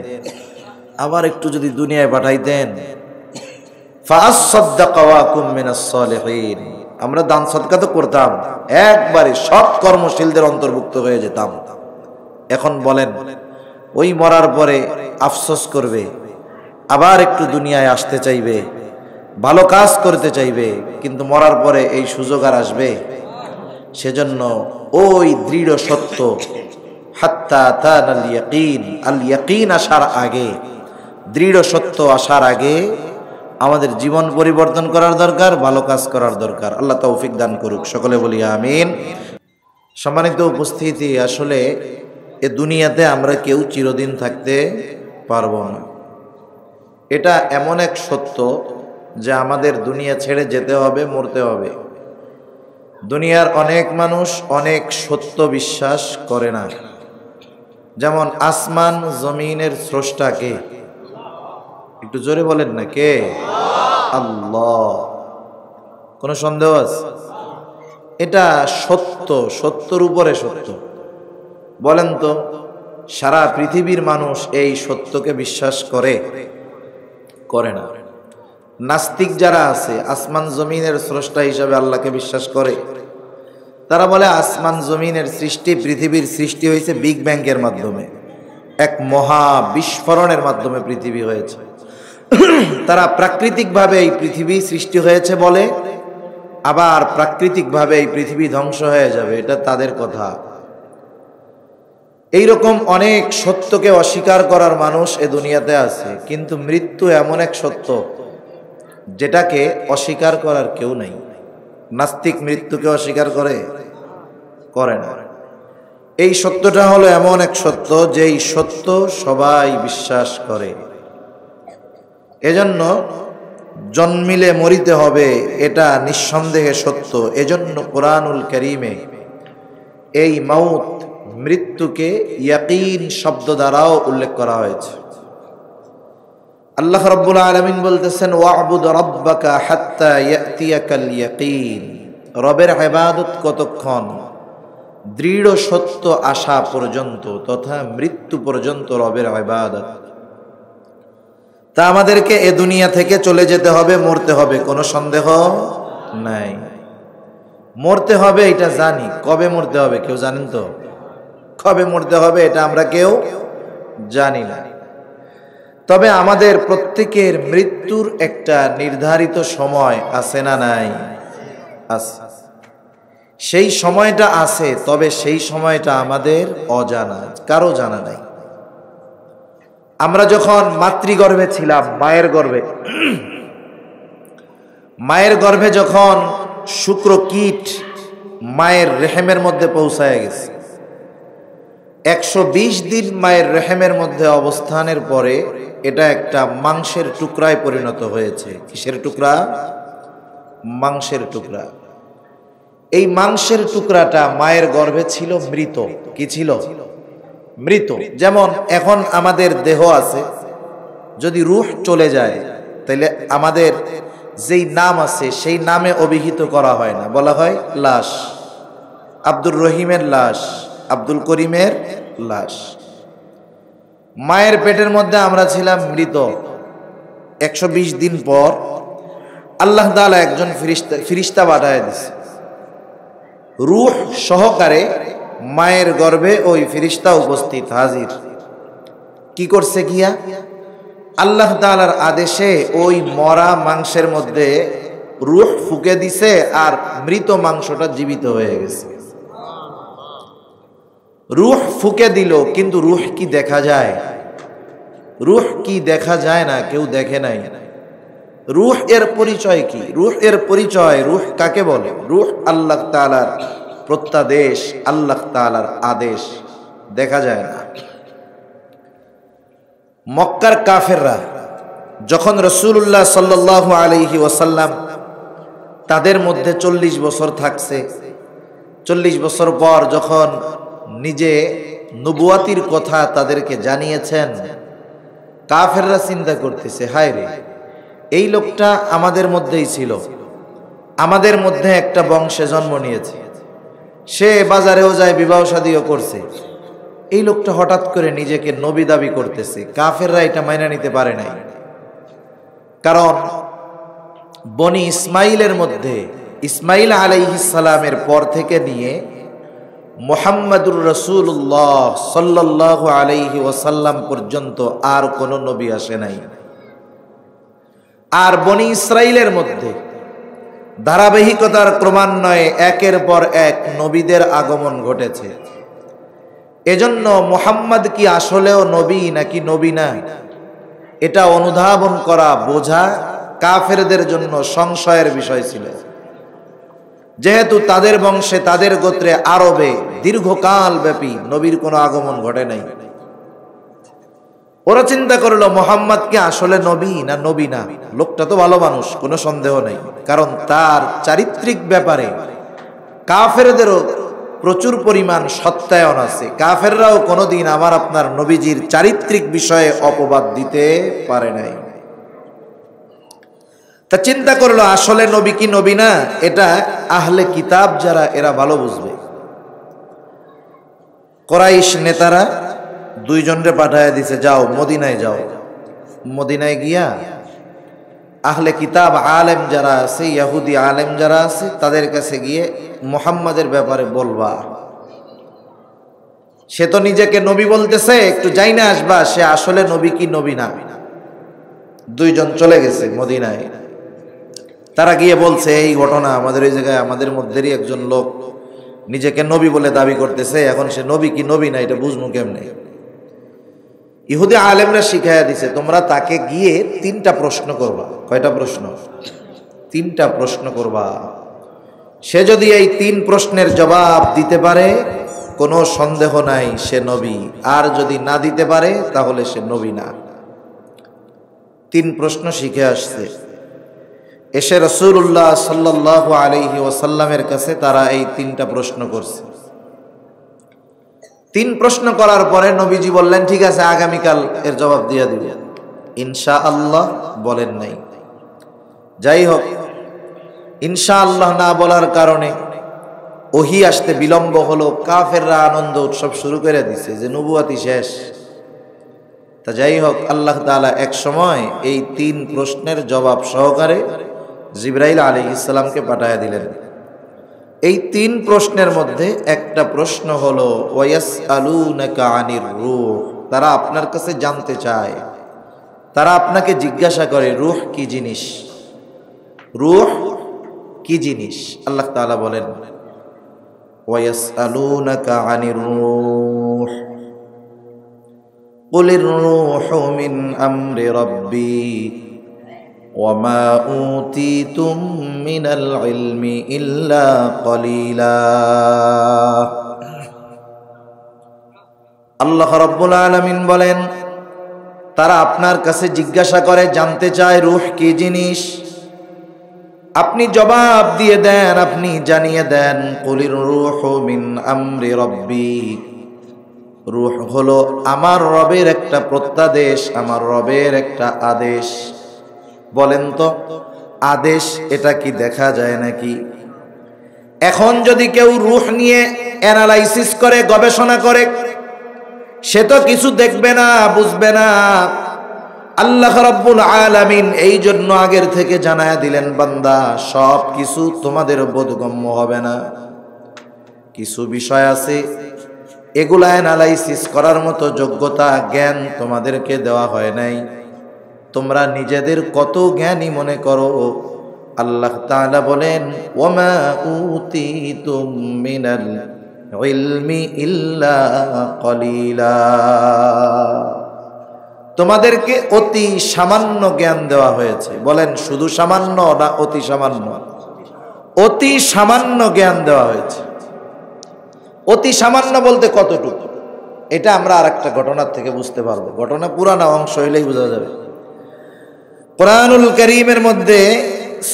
আবার একটু যদি দুনিয়ায় পাঠাইতেন। ফাআসাদদাক ওয়া আকুম মিনাস সালিহিন। আমরা দান সদকা তো করতাম, একবারে সৎ কর্মশীলদের অন্তর্ভুক্ত হয়ে যেতাম। এখন বলেন, ওই মরার পরে আফসোস করবে, আবার একটু দুনিয়ায় আসতে চাইবে, ভালো কাজ করতে চাইবে, কিন্তু মরার পরে এই সুযোগ আর আসবে? সেজন্য ওই দৃঢ় সত্য হাত্তা আতানাল ইয়াকিন, আল ইয়াকিন আসার আগে, দৃঢ় সত্য আসার আগে আমাদের জীবন পরিবর্তন করার দরকার, ভালো কাজ করার দরকার। আল্লাহ তৌফিক দান করুক, সকলে বলি আমিন। সম্মানিত উপস্থিতি, আসলে এ দুনিয়াতে আমরা কেউ চিরদিন থাকতে পারবো না। এটা এমন এক সত্য যে আমাদের দুনিয়া ছেড়ে যেতে হবে, মরতে হবে। দুনিয়ার অনেক মানুষ অনেক সত্য বিশ্বাস করে না। যেমন আসমান জমিনের স্রষ্টা কে? একটু জোরে বলেন না, কে? আল্লাহ। কোনো সন্দেহ আছে? এটা সত্য, সত্যর উপরে সত্য। বলেন তো, সারা পৃথিবীর মানুষ এই সত্যকে বিশ্বাস করে? করে না। নাস্তিক যারা আছে, আসমান জমিনের স্রষ্টা হিসাবে আল্লাহকে বিশ্বাস করে। তারা বলে আসমান জমিনের সৃষ্টি, পৃথিবীর সৃষ্টি হয়েছে বিগ ব্যাংকের মাধ্যমে, এক মহা বিস্ফোরণের মাধ্যমে পৃথিবী হয়েছে। তারা প্রাকৃতিকভাবে এই পৃথিবী সৃষ্টি হয়েছে বলে, আবার প্রাকৃতিকভাবে এই পৃথিবী ধ্বংস হয়ে যাবে, এটা তাদের কথা। এইরকম অনেক সত্যকে অস্বীকার করার মানুষ এ দুনিয়াতে আছে, কিন্তু মৃত্যু এমন এক সত্য যেটাকে অস্বীকার করার কেউ নাই। নাস্তিক মৃত্যুকে অস্বীকার করে? করে না। এই সত্যটা হলো এমন এক সত্য যেই সত্য সবাই বিশ্বাস করে। এজন্য জন্মিলে মরিতে হবে, এটা নিঃসন্দেহে সত্য। এজন্য কোরআনুল কারীমে এই মাউত, মৃত্যুকে ইয়াকিন শব্দ দ্বারাও উল্লেখ করা হয়েছে। আল্লাহ রাব্বুল আলামিন বলতেছেন ওয়া'বুদ রাব্বাকা হাত্তা ইয়াতিয়াকাল ইয়াকিন। রবের ইবাদত কতক্ষণ? দৃঢ় সত্য আসা পর্যন্ত, তথা মৃত্যু পর্যন্ত রবের ইবাদত। তা আমাদেরকে এ দুনিয়া থেকে চলে যেতে হবে, মরতে হবে, কোনো সন্দেহ নাই। মরতে হবে এটা জানি, কবে মরতে হবে কেউ জানেন তো? কবে মরতে হবে এটা আমরা কেউ জানি না। তবে আমাদের প্রত্যেকের মৃত্যুর একটা নির্ধারিত সময় আছে না নাই? আছে। সেই সময়টা আছে, তবে সেই সময়টা আমাদের অজানা, কারো জানা নাই। আমরা যখন মাতৃগর্ভে ছিলাম, মায়ের গর্ভে যখন শুক্রকীট মায়ের রেহেমের মধ্যে পৌঁছায় গেছে, 120 দিন মায়ের রেহেমের মধ্যে অবস্থানের পরে এটা একটা মাংসের টুকরায় পরিণত হয়েছে। কিসের টুকরা? মাংসের টুকরা। এই মাংসের টুকরাটা মায়ের গর্ভে ছিল মৃত। কি ছিল? মৃত। যেমন এখন আমাদের দেহ আছে, যদি রূহ চলে যায় তাহলে আমাদের যেই নাম আছে সেই নামে অভিহিত করা হয় না, বলা হয় লাশ। আব্দুর রহিমের লাশ, আব্দুল করিমের লাশ। মায়ের পেটের মধ্যে আমরা ছিলাম মৃত। 120 দিন পর আল্লাহ তাআলা একজন ফিরিস্তা পাঠায় দিয়েছে, রূহ সহকারে মায়ের গর্ভে ওই ফিরিস্তা উপস্থিত হাজির। কি করছে গিয়া? আল্লাহ তাআলার আদেশে ওই মরা মাংসের মধ্যে রূহ ফুঁকে দিছে, আর মৃত মাংসটা জীবিত হয়ে গেছে। রূহ ফুঁকে দিল, কিন্তু রূহ কি দেখা যায়? রূহ কি দেখা যায় না? কেউ দেখে নাই। রূহ এর পরিচয় কি? রূহ এর পরিচয়, রূহ কাকে বলে? রূহ আল্লাহ তাআলার প্রত্যাদেশ, আল্লাহ তাআলার আদেশ, দেখা যায় না। মক্কার কাফেররা যখন রাসূলুল্লাহ সাল্লাল্লাহু আলাইহি ওয়াসাল্লাম তাদের মধ্যে 40 বছর থাকছে, 40 বছর পর যখন নিজে নবুয়াতির কথা তাদেরকে জানিয়েছেন, কাফেররা চিন্তা করতেছে, হায় রে, এই লোকটা আমাদের মধ্যেই ছিল, আমাদের মধ্যে একটা বংশে জন্ম নিয়েছে, সে বাজারেও যায়, বিবাহ শাদীও করছে, এই লোকটা হঠাৎ করে নিজেকে নবী দাবি করতেছে। কাফেররা এটা মাইনা নিতে পারে নাই, কারণ বনি ইসমাইলের মধ্যে ইসমাইল আলাইহিস সালামের পর থেকে নিয়ে মুহাম্মাদুর রাসূলুল্লাহ সাল্লাল্লাহু আলাইহি ওয়াসাল্লাম পর্যন্ত আর কোন নবী আসে নাই। আর বনি ইসরাইলের মধ্যে ধারাবাহিকতার ক্রমান্বয়ে একের পর এক নবীদের আগমন ঘটেছে। এজন্য মুহাম্মদ কি আসলেও নবী নাকি নবী না, এটা অনুধাবন করা, বোঝা কাফেরদের জন্য সংশয়ের বিষয় ছিল। যেহেতু তাদের বংশে, তাদের গোত্রে, আরবে দীর্ঘকাল ব্যাপী নবীর কোনো আগমন ঘটে নাই, ওরা চিন্তা করলো মুহাম্মদ কি আসলে নবী না নবী না। লোকটা তো ভালো মানুষ, কোনো সন্দেহ নেই, কারণ তার চারিত্রিক ব্যাপারে কাফেরদেরও প্রচুর পরিমাণ সত্যায়ন আছে। কাফেররাও কোনোদিন আমার আপনার নবীজির চারিত্রিক বিষয়ে অপবাদ দিতে পারে নাই। তা চিন্তা করলো আসলে নবী কি নবী না, এটা আহলে কিতাব যারা, এরা ভালো বুঝবে। কুরাইশ নেতারা দুইজনরে পাঠায় দিছে, যাও মদিনায় যাও, মদিনায় গিয়া আহলে কিতাব আলেম যারা আছে, ইহুদি আলেম যারা আছে, তাদের কাছে গিয়ে মুহাম্মাদের ব্যাপারে বলবা। সে তো নিজেকে নবী বলতেছে, একটু যাই না আসবা, সে আসলে নবী কি নবী না। দুইজন চলে গেছে মদিনায়। তারা গিয়ে বলছে, এই ঘটনা আমাদের এই জায়গায়, আমাদের মধ্যেরই একজন লোক নিজেকে নবী বলে দাবি করতেছে, এখন সে নবী কি নবী না এটা বুঝবো কেমনে। ইহুদি আলেমরা শিখাইয়া দিছে, তোমরা তাকে গিয়ে 3টা প্রশ্ন করবা। কয়টা প্রশ্ন? 3টা প্রশ্ন করবা। সে যদি এই 3 প্রশ্নের জবাব দিতে পারে, কোনো সন্দেহ নাই সে নবী, আর যদি না দিতে পারে তাহলে সে নবী না। 3 প্রশ্ন শিখে আসছে। এসে রাসূলুল্লাহ সাল্লাল্লাহু আলাইহি ওয়াসাল্লামের কাছে তারা এই 3টা প্রশ্ন করছে। 3 প্রশ্ন করার পরে নবীজি বললেন, ঠিক আছে, আগামীকাল এর জবাব দিয়ে দিব ইনশাআল্লাহ। বলেন নাই। যাই হোক, ইনশাআল্লাহ না বলার কারণে ওহী আসতে বিলম্ব হলো। কাফেররা আনন্দ উৎসব শুরু করে দিছে যে নবুয়াতি শেষ। তা যাই হোক, আল্লাহ তাআলা এক সময় এই 3 প্রশ্নের জবাব সহকারে জিবরাইল আলাইহিস সালামকে পাঠায়া দিলেন। এই 3 প্রশ্নের মধ্যে একটা প্রশ্ন হলো ওয়ায়াসআলুনাকা আনির রূহ, তারা আপনার কাছে জানতে চায়, তারা আপনাকে জিজ্ঞাসা করে রূহ কি জিনিস, রূহ কি জিনিস। আল্লাহ তাআলা বলেন ওয়ায়াসআলুনাকা আনির রূহ কুলির রূহু মিন আমরি রাব্বি ওয়ামা উতীতুম মিনাল ইলমি ইল্লা কলিলা। আল্লাহ রাব্বুল আলামিন বলেন তারা আপনার কাছে জিজ্ঞাসা করে, জানতে চায় রূহ কি জিনিস। আপনি জবাব দিয়ে দেন, আপনি জানিয়ে দেন কুলির রূহু মিন আমরি রাব্বি, রূহ হলো আমার রবের একটা প্রত্যাদেশ, আমার রবের একটা আদেশ। বলেন তো আদেশ এটা কি দেখা যায় নাকি? এখন যদি কেউ রূহ নিয়ে অ্যানালাইসিস করে, গবেষণা করে, সে তো কিছু দেখবে না, বুঝবে না। আল্লাহ রাব্বুল আলামিন এই জন্য আগের থেকে জানায়া দিলেন, বান্দা সব কিছু তোমাদের বোধগম্য হবে না। কিছু বিষয় আছে এগুলা অ্যানালাইসিস করার মতো যোগ্যতা, জ্ঞান তোমাদেরকে দেওয়া হয় নাই। তোমরা নিজেদের কত জ্ঞানী মনে করো। আল্লাহ তাআলা বলেন ওয়ামা উতীতুম মিনাল ইলমি ইল্লা কলিলা, তোমাদেরকে অতি সামান্য জ্ঞান দেওয়া হয়েছে। বলেন শুধু সামান্য না অতি সামান্য? অতি সামান্য জ্ঞান দেওয়া হয়েছে। অতি সামান্য বলতে কতটুকু, এটা আমরা আরেকটা ঘটনার থেকে বুঝতে পারবো। ঘটনা পুরানা অংশ হইলেই বোঝা যাবে। কোরআনুল কারীমের মধ্যে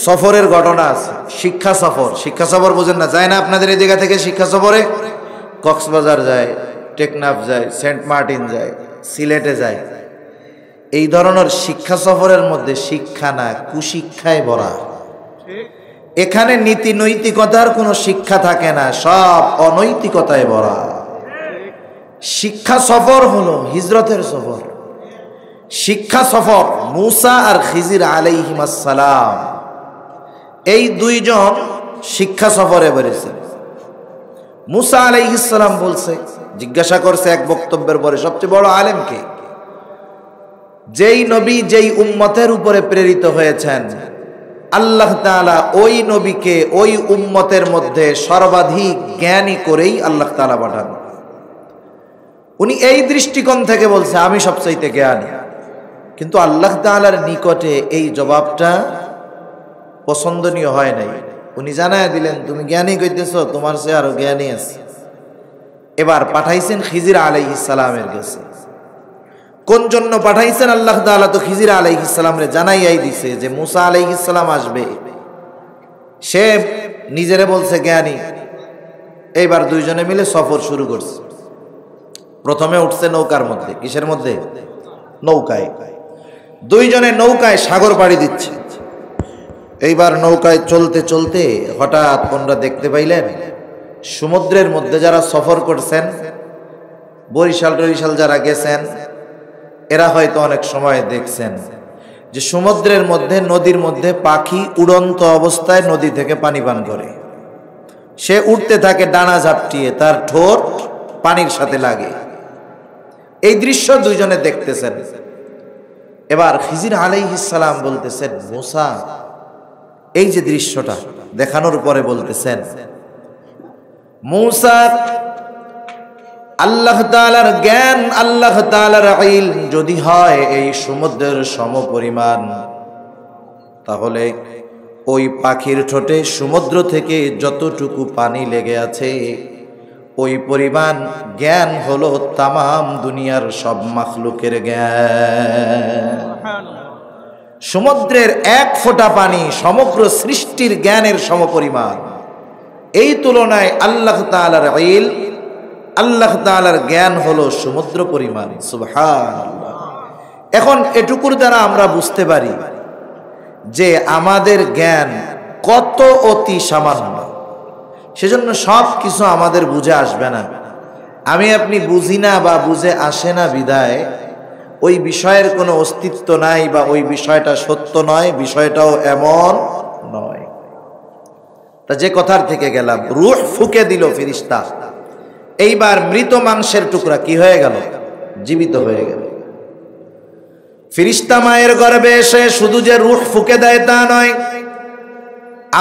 সফরের ঘটনা আছে, শিক্ষা সফর। শিক্ষা সফর বোঝেন না? যায় না আপনাদের এই জায়গা থেকে শিক্ষা সফরে? কক্সবাজার যায়, টেকনাফ যায়, সেন্ট মার্টিন যায়, সিলেটে যায়। এই ধরনের শিক্ষা সফরের মধ্যে শিক্ষা না, কুশিক্ষায় ভরা। এখানে নীতি নৈতিকতার কোনো শিক্ষা থাকে না, সব অনৈতিকতায় ভরা। শিক্ষা সফর হলো হিজরতের সফর। শিক্ষা সফর মূসা আর খিজির আলাইহিমাস সালাম, এই দুইজন শিক্ষা সফরে বেরিয়েছেন। মূসা আলাইহিস সালাম বলছে, জিজ্ঞাসা করছে এক বক্তব্যের পরে, সবচেয়ে বড় আলেম কে? যেই নবী যেই উম্মতের উপরে প্রেরিত হয়েছেন, আল্লাহ তাআলা ওই নবীকে ওই উম্মতের মধ্যে সর্বাধিক জ্ঞানী করেই আল্লাহ তাআলা পাঠান। উনি এই দৃষ্টিকোণ থেকে বলছে আমি সবচাইতে জ্ঞানী। কিন্তু আল্লাহ তাআলার নিকটে এই জবাবটা পছন্দনীয় হয় নাই। উনি জানায় দিলেন তুমি জ্ঞানী কইতেছো, তোমার চেয়ে আরো জ্ঞানী আছে। এবার পাঠাইছেন খিজির আলাইহিস সালামের কাছে। কোন জন্য পাঠাইছেন আল্লাহ তাআলা? তো খিজির আলাইহিস সালামরে জানাইয়াই দিছে যে মূসা আলাইহিস সালাম আসবে। সে নিজেরে বলছে জ্ঞানী। এইবার দুইজনে মিলে সফর শুরু করছে। প্রথমে উঠছে নৌকার মধ্যে। কিসের মধ্যে? নৌকায়। দুইজনে নৌকায় সাগর পাড়ি দিচ্ছে। এইবার নৌকায় চলতে চলতে হঠাৎ ওনারা দেখতে পাইলেন সমুদ্রের মধ্যে যারা সফর করছেন, বরিশাল টরিশাল যারা গেছেন, এরা হয়তো অনেক সময় দেখছেন যে সমুদ্রের মধ্যে, নদীর মধ্যে পাখি উড়ন্ত অবস্থায় নদী থেকে পানি পান করে। সে উঠতে থাকে ডানা ঝাপটিয়ে, তার ঠোঁট পানির সাথে লাগে। এই দৃশ্য দুইজনে দেখতেছেন। এবার খিজির আলাইহিস সালাম বলতেছেন মূসা, এই যে দৃশ্যটা দেখানোর পরে বলতেছেন মূসা, আল্লাহ তাআলার জ্ঞান, আল্লাহ তাআলার ইলম যদি হয় এই সমুদ্রের সমপরিমাণ, তাহলে ওই পাখির ঠোঁটে সমুদ্র থেকে যতটুকু পানি লেগে আছে ওই পরিমাণ জ্ঞান হলো তামাম দুনিয়ার সব মাখলুকের জ্ঞান। সমুদ্রের এক ফোঁটা পানি সমগ্র সৃষ্টির জ্ঞানের সমপরিমাণ। এই তুলনায় আল্লাহ তাআলার ইলম, আল্লাহ তাআলার জ্ঞান হলো সমুদ্র পরিমাণ। সুবহানাল্লাহ। এখন এটুকুর দ্বারা আমরা বুঝতে পারি যে আমাদের জ্ঞান কত অতি সামান্য। সেজন্য সব কিছু আমাদের বুঝে আসবে না। আমি আপনি বুঝি না বা বুঝে আসে না বিদায় ওই বিষয়ের কোনো অস্তিত্ব নাই বা ওই বিষয়টা সত্য নয়, বিষয়টাও এমন নয়। তা যে কথার থেকে গেলাম, রূহ ফুঁকে দিল ফেরেশতা। এইবার মৃত মাংসের টুকরা কি হয়ে গেল? জীবিত হয়ে গেল। ফেরেশতা মায়ের গর্ভে এসে শুধু যে রূহ ফুঁকে দেয় তা নয়,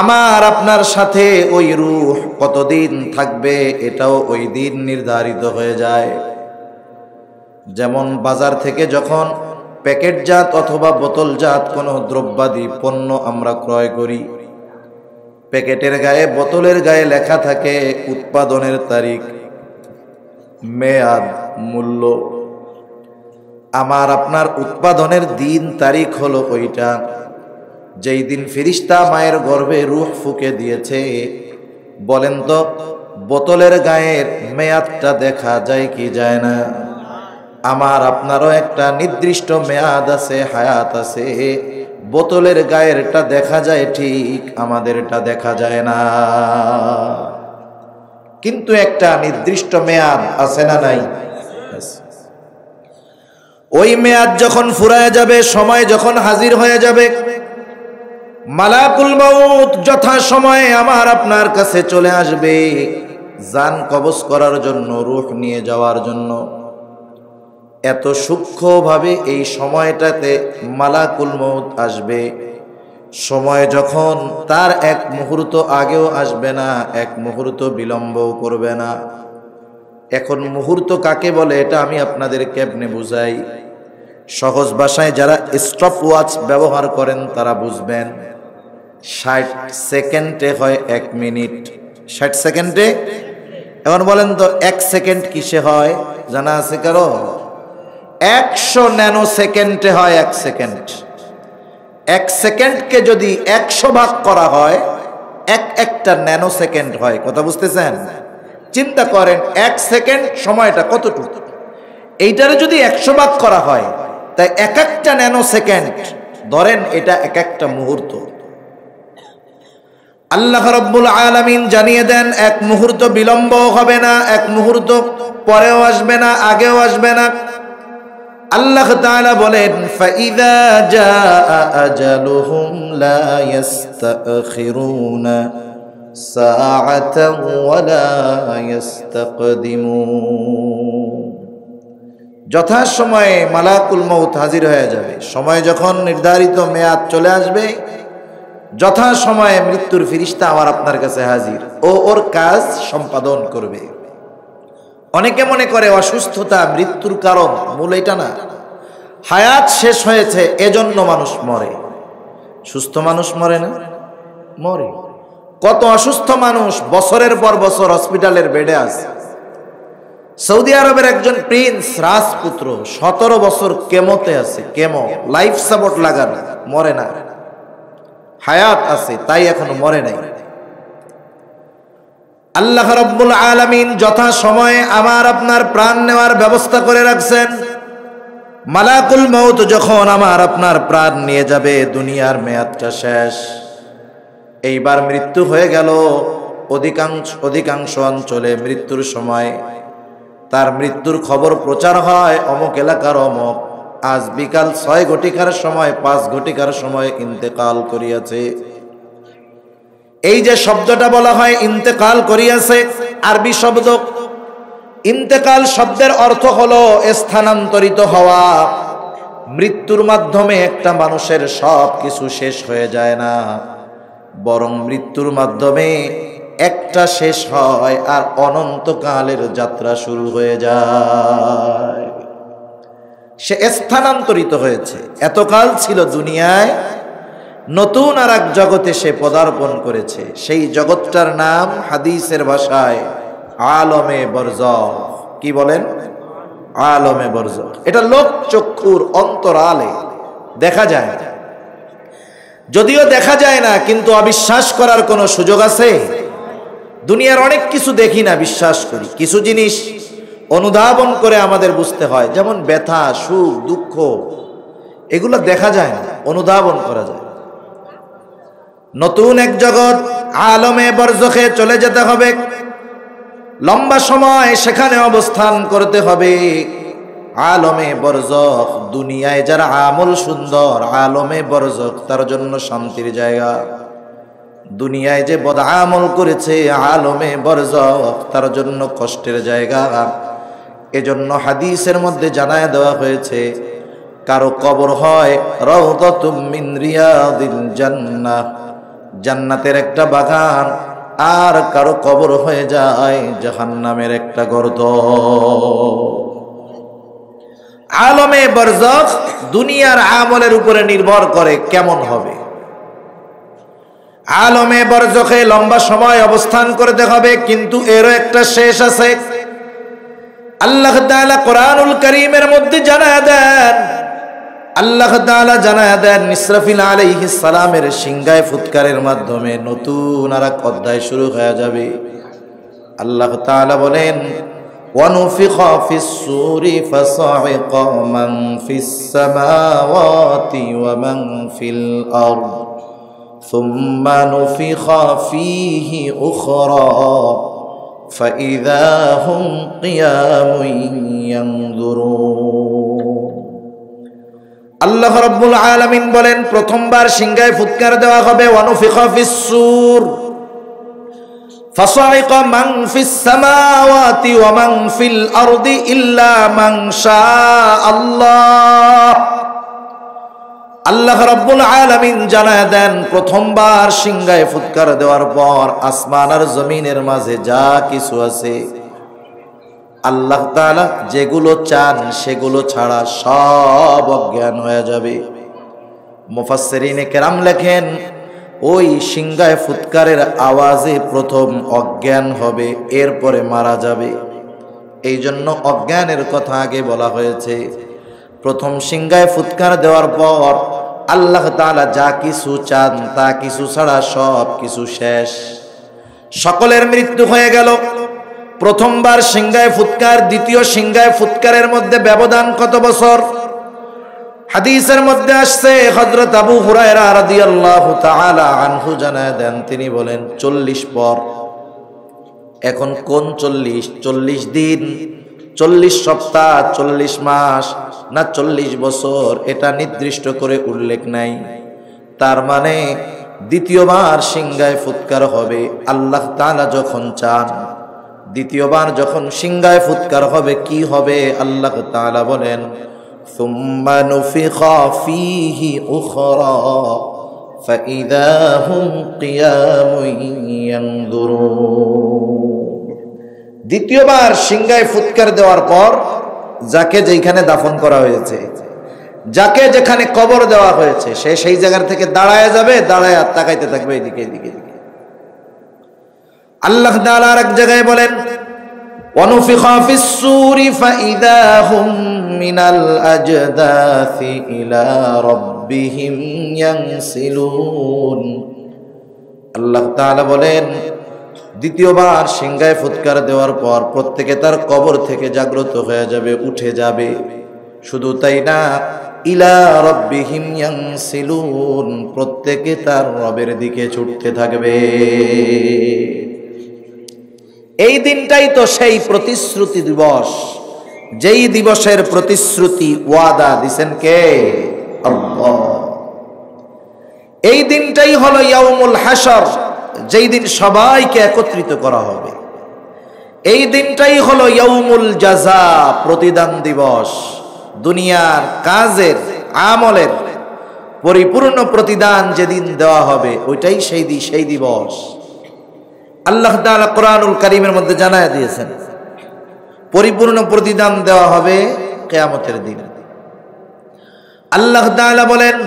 আমার আপনার সাথে ওই রূহ কতদিন থাকবে এটাও ওই দিন নির্ধারিত হয়ে যায়। যেমন বাজার থেকে যখন প্যাকেটজাত অথবা বোতলজাত কোনো দ্রব্যাদি পণ্য আমরা ক্রয় করি, প্যাকেটের গায়ে বোতলের গায়ে লেখা থাকে উৎপাদনের তারিখ, মেয়াদ, মূল্য। আমার আপনার উৎপাদনের দিন তারিখ হলো ওইটা যেই দিন ফেরেশতা মায়ের গর্ভে রূহ ফুঁকে দিয়েছে। বলেন তো বোতলের গায়ের মেয়াদটা দেখা যায় কি যায় না? আমার আপনারও একটা নির্দিষ্ট মেয়াদ আছে, হায়াত আছে। বোতলের গায়েরটা দেখা যায় ঠিক, আমাদেরটা দেখা যায় না। কিন্তু একটা নির্দিষ্ট মেয়াদ আছে না নাই? ওই মেয়াদ যখন ফুরায় যাবে, সময় যখন হাজির হয়ে যাবে, মালাকুল মউত যথা সময়ে আমার আপনার কাছে চলে আসবে জান কবজ করার জন্য, রূহ নিয়ে যাওয়ার জন্য। এত সূক্ষ্মভাবে এই সময়টাতে মালাকুল মউত আসবে। সময় যখন তার এক মুহূর্ত আগেও আসবে না, এক মুহূর্ত বিলম্বও করবে না। এখন মুহূর্ত কাকে বলে এটা আমি আপনাদের কেমনে বুঝাই? সহজ ভাষায় যারা স্টপ ওয়াচ ব্যবহার করেন তারা বুঝবেন। 60 সেকেন্ডে হয় 1 মিনিট। 60 সেকেন্ডে। এখন বলেন তো 1 সেকেন্ড কিসে হয় জানা আছে কারো? 100 ন্যানো সেকেন্ডে হয় 1 সেকেন্ড। 1 সেকেন্ডকে যদি 100 ভাগ করা হয়, একটা ন্যানো সেকেন্ড হয়। কথা বুঝতেছেন? চিন্তা করেন 1 সেকেন্ড সময়টা কতটুকু। এইটারে যদি 100 ভাগ করা হয়, তাই একটা ন্যানো সেকেন্ড ধরেন এটা একটা মুহূর্ত। আল্লাহ রাব্বুল আলামিন জানিয়ে দেন 1 মুহূর্ত বিলম্ব হবে না, 1 মুহূর্ত পরেও আসবে না, আগেও আসবে না। আল্লাহ তাআলা বলেন ফাইযা জাআ আজালুহুম লা ইস্তাখিরুনা সাআতান ওয়া লা ইস্তাকদিমুন। যথা সময়ে মালাকুল মউত হাজির হয়ে যাবে। সময় যখন নির্ধারিত মেয়াদ চলে আসবে, যথা সময়ে মৃত্যুর ফেরেশতা আমার আপনার কাছে হাজির, ও ওর কাজ সম্পাদন করবে। অনেকে মনে করে অসুস্থতা মৃত্যুর কারণ, মূল এটা না। হায়াত শেষ হয়েছে এজন্য মানুষ মরে। সুস্থ মানুষ মরে না? মরে। কত অসুস্থ মানুষ বছরের পর বছর হসপিটালের বেডে আছে। সৌদি আরবের একজন প্রিন্স রাজপুত্র 17 বছর কেমোতে আছে, কেমো, লাইফ সাপোর্ট লাগানো, মরে না। হায়াত আছে, তাই এখনো মরে নাই। আল্লাহ রাব্বুল আলামিন যথা সময়ে আমার আপনার প্রাণ নেওয়ার ব্যবস্থা করে রাখছেন। মালাকুল মউত যখন আমার আপনার প্রাণ নিয়ে যাবে, দুনিয়ার মেয়াদটা শেষ। এইবার মৃত্যু হয়ে গেল। অধিকাংশ অঞ্চলে মৃত্যুর সময় তার মৃত্যুর খবর প্রচার হয়, অমুক এলাকার অমুক আজ বিকাল 6 ঘটিকার সময় 5 ঘটিকার সময় ইন্তেকাল করিয়াছে। এই যে শব্দটা বলা হয় ইন্তেকাল করিয়াছে, আরবি শব্দ। ইন্তেকাল শব্দের অর্থ হলো স্থানান্তরিত হওয়া। মৃত্যুর মাধ্যমে একটা মানুষের সব কিছু শেষ হয়ে যায় না, বরং মৃত্যুর মাধ্যমে একটা শেষ হয় আর অনন্তকালের যাত্রা শুরু হয়ে যায়। সে স্থানান্তরিত হয়েছে। এতকাল ছিল দুনিয়ায়, নতুন আর এক জগতে সে পদার্পণ করেছে। সেই জগৎটার নাম হাদিসের ভাষায় আলমে বরজখ। কি বলেন? আলমে বরজখ। এটা লোক চক্ষুর অন্তরালে দেখা যায় না। যদিও দেখা যায় না, কিন্তু অবিশ্বাস করার কোনো সুযোগ আছে? দুনিয়ার অনেক কিছু দেখি না, বিশ্বাস করি। কিছু জিনিস অনুধাবন করে আমাদের বুঝতে হয়, যেমন ব্যথা, সুখ, দুঃখ, এগুলো দেখা যায় না, অনুধাবন করা যায়। নতুন এক জগৎ আলমে বরজখে চলে যেতে হবে, লম্বা সময় সেখানে অবস্থান করতে হবে। আলমে বরজখ, দুনিয়ায় যারা আমল সুন্দর, আলমে বরজখ তার জন্য শান্তির জায়গা। দুনিয়ায় যে বদ আমল করেছে, আলমে বরজখ তার জন্য কষ্টের জায়গা। এজন্য হাদিসের মধ্যে জানায় দেওয়া হয়েছে কারো কবর হয় রাউদাতুম মিন রিয়াদিল জান্নাহ, জান্নাতের একটা বাগান, আর কারো কবর হয়ে যায় জাহান্নামের একটা গর্ত। আলমে বরজখ দুনিয়ার আমলের উপরে নির্ভর করে কেমন হবে। আলমে বরজখে লম্বা সময় অবস্থান করতে হবে, কিন্তু এরও একটা শেষ আছে। আল্লাহ তাআলা কোরআনুল কারীমের মধ্যে জানায় দেন, আল্লাহ তাআলা জানায় দেন ইসরাফিল আলাইহিস সালামের সিংহায় ফুৎকারের মাধ্যমে নতুন আর এক অধ্যায় শুরু হয়ে যাবে। আল্লাহ তাআলা বলেন ওয়ানুফিখা ফিস সূরি ফাসাইকা মান ফিস সামাওয়াতি ওয়া মান ফিল আরদ সুম্মা নুফিখা ফীহি উখরা ফাইযা হুম কিয়ামুন ইয়ানজুরুন। আল্লাহ রাব্বুল আলামিন বলেন প্রথমবার সিংহায় ফুৎকার দেওয়া হবে, ওয়ানুফিখা ফিস সূর ফাসাইকা মান ফিস সামাওয়াতি ওয়া মান ফিল আরদি ইল্লা মান শাআল্লাহ। আল্লাহ রাব্বুল আলামিন জানায় দেন প্রথমবার সিংহায় ফুৎকার দেওয়ার পর আসমান আর জমিনের মাঝে যা কিছু আছে আল্লাহ তাআলা যেগুলো চান সেগুলো ছাড়া সব অজ্ঞান হয়ে যাবে। মুফাসসিরিনে কেরাম লেখেন ওই সিংহায় ফুৎকারের আওয়াজে প্রথম অজ্ঞান হবে, এরপরে মারা যাবে। এই জন্য অজ্ঞানের কথা আগে বলা হয়েছে। প্রথম সিংহায় ফুৎকার দেওয়ার পর আল্লাহ তাআলা যা কিছু চান তা কিছু ছাড়া সব কিছু শেষ। সকলের মৃত্যু হয়ে গেল। প্রথমবার সিংহায় ফুৎকার, দ্বিতীয় সিংহায় ফুৎকারের মধ্যে ব্যবধান কত বছর? হাদিসের মধ্যে আসছে হযরত আবু হুরায়রা রাদিয়াল্লাহু তাআলা আনহু জানায় দেন, তিনি বলেন 40 পর। এখন কোন 40? 40 দিন, 40 সপ্তাহ, 40 মাস না 40 বছর, এটা নির্দিষ্ট করে উল্লেখ নাই। তার মানে দ্বিতীয়বার সিংহায় ফুৎকার হবে আল্লাহ তাআলা যখন চান। দ্বিতীয়বার যখন সিংহায় ফুৎকার হবে কি হবে? আল্লাহ তাআলা বলেন সুম্মা নুফিখা ফীহি উখরা ফাইযা হুম কিয়ামুন ইয়ানজুরুন। দ্বিতীয়বার সিংহায় ফুৎকার দেওয়ার পর যাকে যেখানে দাফন করা হয়েছে, যাকে যেখানে কবর দেওয়া হয়েছে, সে সেই জায়গা থেকে দাঁড়ায় যাবে, দাঁড়ায় আর তাকাইতে থাকবে এদিকে এদিকে এদিকে। আল্লাহ তাআলা আর এক জায়গায় বলেন ওয়ানুফিখা ফিস সূরি ফাইযা হুম মিনাল আজদাসি ইলা রাব্বিহিম ইয়ানসিলুন। আল্লাহ তাআলা বলেন দ্বিতীয়বার সিংহায় ফুৎকার দেওয়ার পর প্রত্যেকে তার কবর থেকে জাগ্রত হয়ে যাবে, উঠে যাবে। শুধু তাই না, ইলা রাব্বিহিম ইয়ানসিলুন, প্রত্যেকে তার রবের দিকে ছুটতে থাকবে। এই দিনটাই তো সেই প্রতিশ্রুতি দিবস, যেই দিবসের প্রতিশ্রুতি ওয়াদা দিছেন কে? আল্লাহ। এই দিনটাই হলো ইয়াউমুল হাশর, যেই দিন সবাইকে একত্রিত করা হবে। এই দিনটাই হলো ইয়াউমুল জাযা, প্রতিদান দিবস। দুনিয়ার কাজের আমলের পরিপূর্ণ প্রতিদান যেদিন দেওয়া হবে ওইটাই সেই দিবস। আল্লাহ তাআলা কোরআনুল কারীমের মধ্যে জানায় দিয়েছেন পরিপূর্ণ প্রতিদান দেওয়া হবে কিয়ামতের দিন। আল্লাহ তাআলা বলেন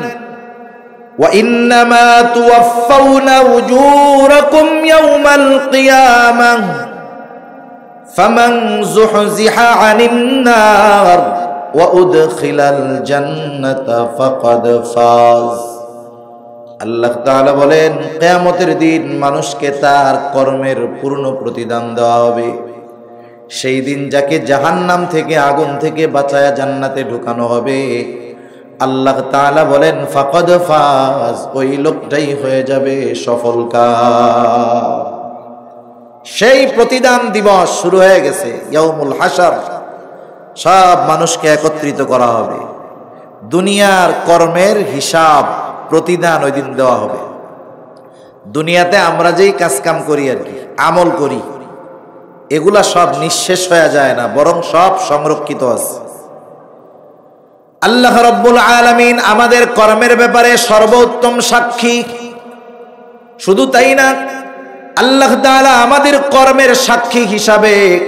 ওয়া ইন্নামা তুওয়াফাউনা উজুরাকুম ইয়াওমাল কিয়ামাহ ফামান যুহজিহা আনিন নার ওয়া উদখিলাল জান্নাতা ফাকাদ ফাজ। আল্লাহ তাআলা বলেন কিয়ামতের দিন মানুষকে তার কর্মের পূর্ণ প্রতিদান দেওয়া হবে। সেই দিন যাকে জাহান্নাম থেকে, আগুন থেকে বাঁচায়া জান্নাতে ঢুকানো হবে, আল্লাহ তাআলা বলেন ফাকাদ ফাজ, ওই লোকটাই হয়ে যাবে সফলকাম। সেই প্রতিদান দিবস শুরু হয়ে গেছে, ইয়াউমুল হাশর। সব মানুষকে একত্রিত করা হবে, দুনিয়ার কর্মের হিসাব প্রতিদান ওই দিন দেওয়া হবে। দুনিয়াতে আমরা যেই কাজ কাম করি আর কি, আমল করি, এগুলা সব নিঃশেষ হয়ে যায় না, বরং সব সংরক্ষিত আছে। আল্লাহ রাব্বুল আলামিন আমাদের কর্মের ব্যাপারে সর্বোত্তম সাক্ষী। শুধু তাই না, আল্লাহ তাআলা আমাদের কর্মের সাক্ষী হিসাবে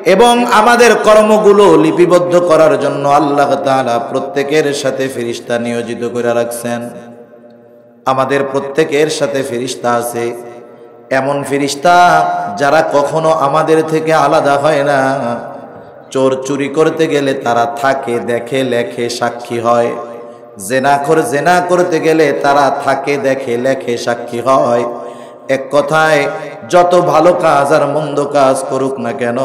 এবং আমাদের কর্মগুলো লিপিবদ্ধ করার জন্য আল্লাহ তাআলা প্রত্যেকের সাথে ফেরেশতা নিয়োজিত করে রাখছেন। আমাদের প্রত্যেকের সাথে ফেরেশতা আছে, এমন ফেরেশতা যারা কখনো আমাদের থেকে আলাদা হয় না। চোর চুরি করতে গেলে তারা থাকে, দেখে, লেখে, সাক্ষী হয়। জেনাখোর জেনা করতে গেলে তারা থাকে, দেখে, লেখে, সাক্ষী হয়। এক কথায় যত ভালো কাজ আর মন্দ কাজ করুক না কেন,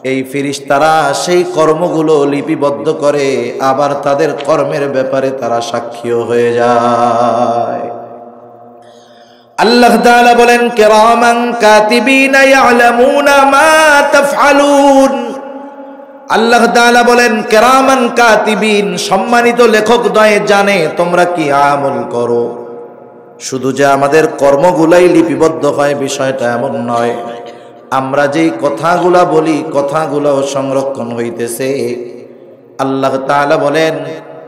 এই ফেরেশতারা সেই কর্মগুলো লিপিবদ্ধ করে, আবার তাদের কর্মের ব্যাপারে তারা সাক্ষীও হয়ে যায়। আল্লাহ তাআলা বলেন, কিরামান কাতিবিনা ইয়ালামুনা মা তাফআলুন। আল্লাহ তাআলা বলেন, কিরামান কাতিবিন, সম্মানিত লেখকদ্বয় জানে তোমরা কি আমল করো। শুধু যে আমাদের কর্মগুলাই লিপিবদ্ধ হয় বিষয়টা এমন নয়, আমরা যেই কথাগুলা বলি কথাগুলোও সংরক্ষণ হইতেছে। আল্লাহ তাআলা বলেন,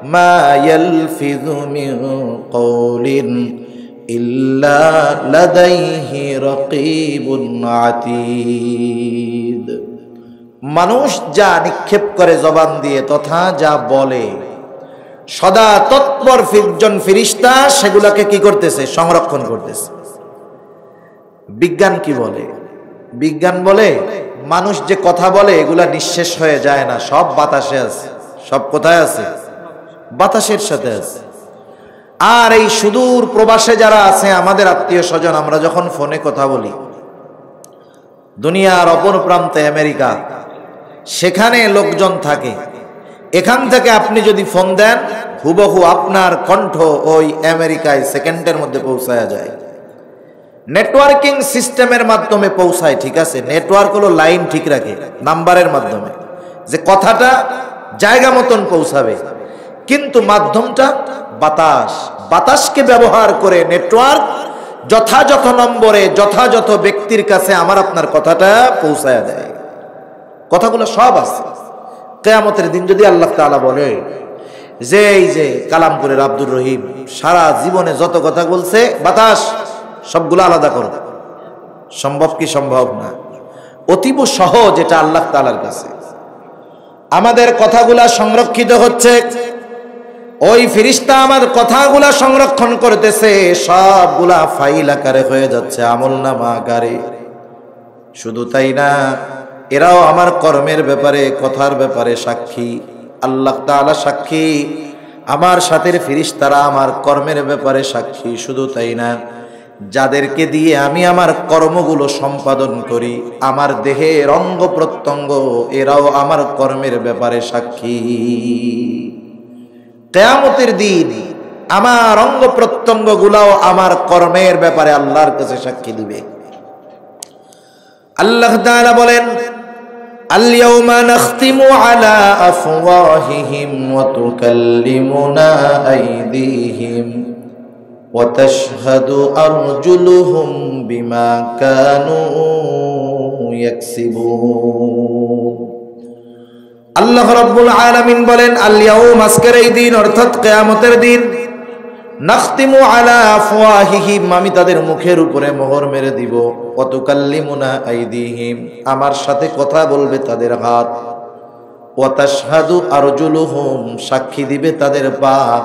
মা ইয়ালফিযু মিন কওলিন ইল্লা লাদাইহি রাকীবুন আতীদ। মানুষ যা নিক্ষেপ করে জবান দিয়ে তথা যা বলে, সদা তৎপর একজন ফেরেশতা সেগুলাকে কি করতেছে? সংরক্ষণ করতেছে। বিজ্ঞান কি বলে? বিজ্ঞান বলে মানুষ যে কথা বলে এগুলা নিঃশেষ হয়ে যায় না, সব বাতাসে আছে। সব কোথায় আছে? বাতাসের সাথে আছে। আর এই সুদূর প্রবাসে যারা আছে আমাদের আত্মীয় স্বজন, আমরা যখন ফোনে কথা বলি, দুনিয়ার অপর প্রান্তে আমেরিকা, সেখানে লোকজন থাকে। এখান থেকে আপনি যদি ফোন দেন, হুবহু আপনার কণ্ঠ ওই আমেরিকায় সেকেন্ডের মধ্যে পৌঁছায়া যায়। নেটওয়ার্কিং সিস্টেমের মাধ্যমে পৌঁছায়, ঠিক আছে। নেটওয়ার্ক হলো লাইন ঠিক রাখে নাম্বারের মাধ্যমে, যে কথাটা জায়গা মতন পৌঁছাবে। কিন্তু মাধ্যমটা বাতাস। বাতাসকে ব্যবহার করে নেটওয়ার্ক যথাযথ নম্বরে যথাযথ ব্যক্তির কাছে আমার আপনার কথাটা পৌঁছায়া দেয়। কথাগুলো সব আছে। কিয়ামতের দিন যদি আল্লাহ তাআলা বলে যে এই যে কালামপুরের আব্দুর রহিম সারা জীবনে যত কথা বলছে, বাতাস সবগুলো আলাদা করো, সম্ভব কি? সম্ভব না। অতীব সহজ এটা আল্লাহ তাআলার কাছে। আমাদের কথাগুলা সংরক্ষিত হচ্ছে, ওই ফেরেশতা আমার কথাগুলা সংরক্ষণ করতেছে, সবগুলা ফাইল আকারে হয়ে যাচ্ছে, আমলনামা আকারে। শুধু তাই না, এরাও আমার কর্মের ব্যাপারে, কথার ব্যাপারে সাক্ষী। আল্লাহ তাআলা সাক্ষী, আমার সাথে ফেরেশতারা আমার কর্মের ব্যাপারে সাক্ষী। শুধু তাই না, যাদেরকে দিয়ে আমি আমার কর্মগুলো সম্পাদন করি, আমার দেহের অঙ্গ প্রত্যঙ্গ, এরাও আমার কর্মের ব্যাপারে সাক্ষী। কিয়ামতের দিন আমার অঙ্গ প্রত্যঙ্গ গুলাও আমার কর্মের ব্যাপারে আল্লাহর কাছে সাক্ষী দিবে। আল্লাহ তাআলা বলেন, আল-ইয়াওমা নাখতিমু আলা আফওয়াহিহিম ওয়া তুকাল্লিমুনা আইদিহিম ওয়া তাশহাদু আরজুলুহুম বিমা কানু ইয়াকসিবুন। আল্লাহ রাব্বুল আলামিন বলেন, আল-ইয়াওম, আজকের এই দিন অর্থাৎ কিয়ামতের দিন, নাখতিমু আলা আফওয়াহিহিম, আমি তাদের মুখের উপরে মোহর মেরে দিব। ওয়া তুকাল্লিমুনা আইদিহিম, আমার সাথে কথা বলবে তাদের হাত। ওয়া তাশহাদু আরজুলুহুম, সাক্ষী দিবে তাদের পা।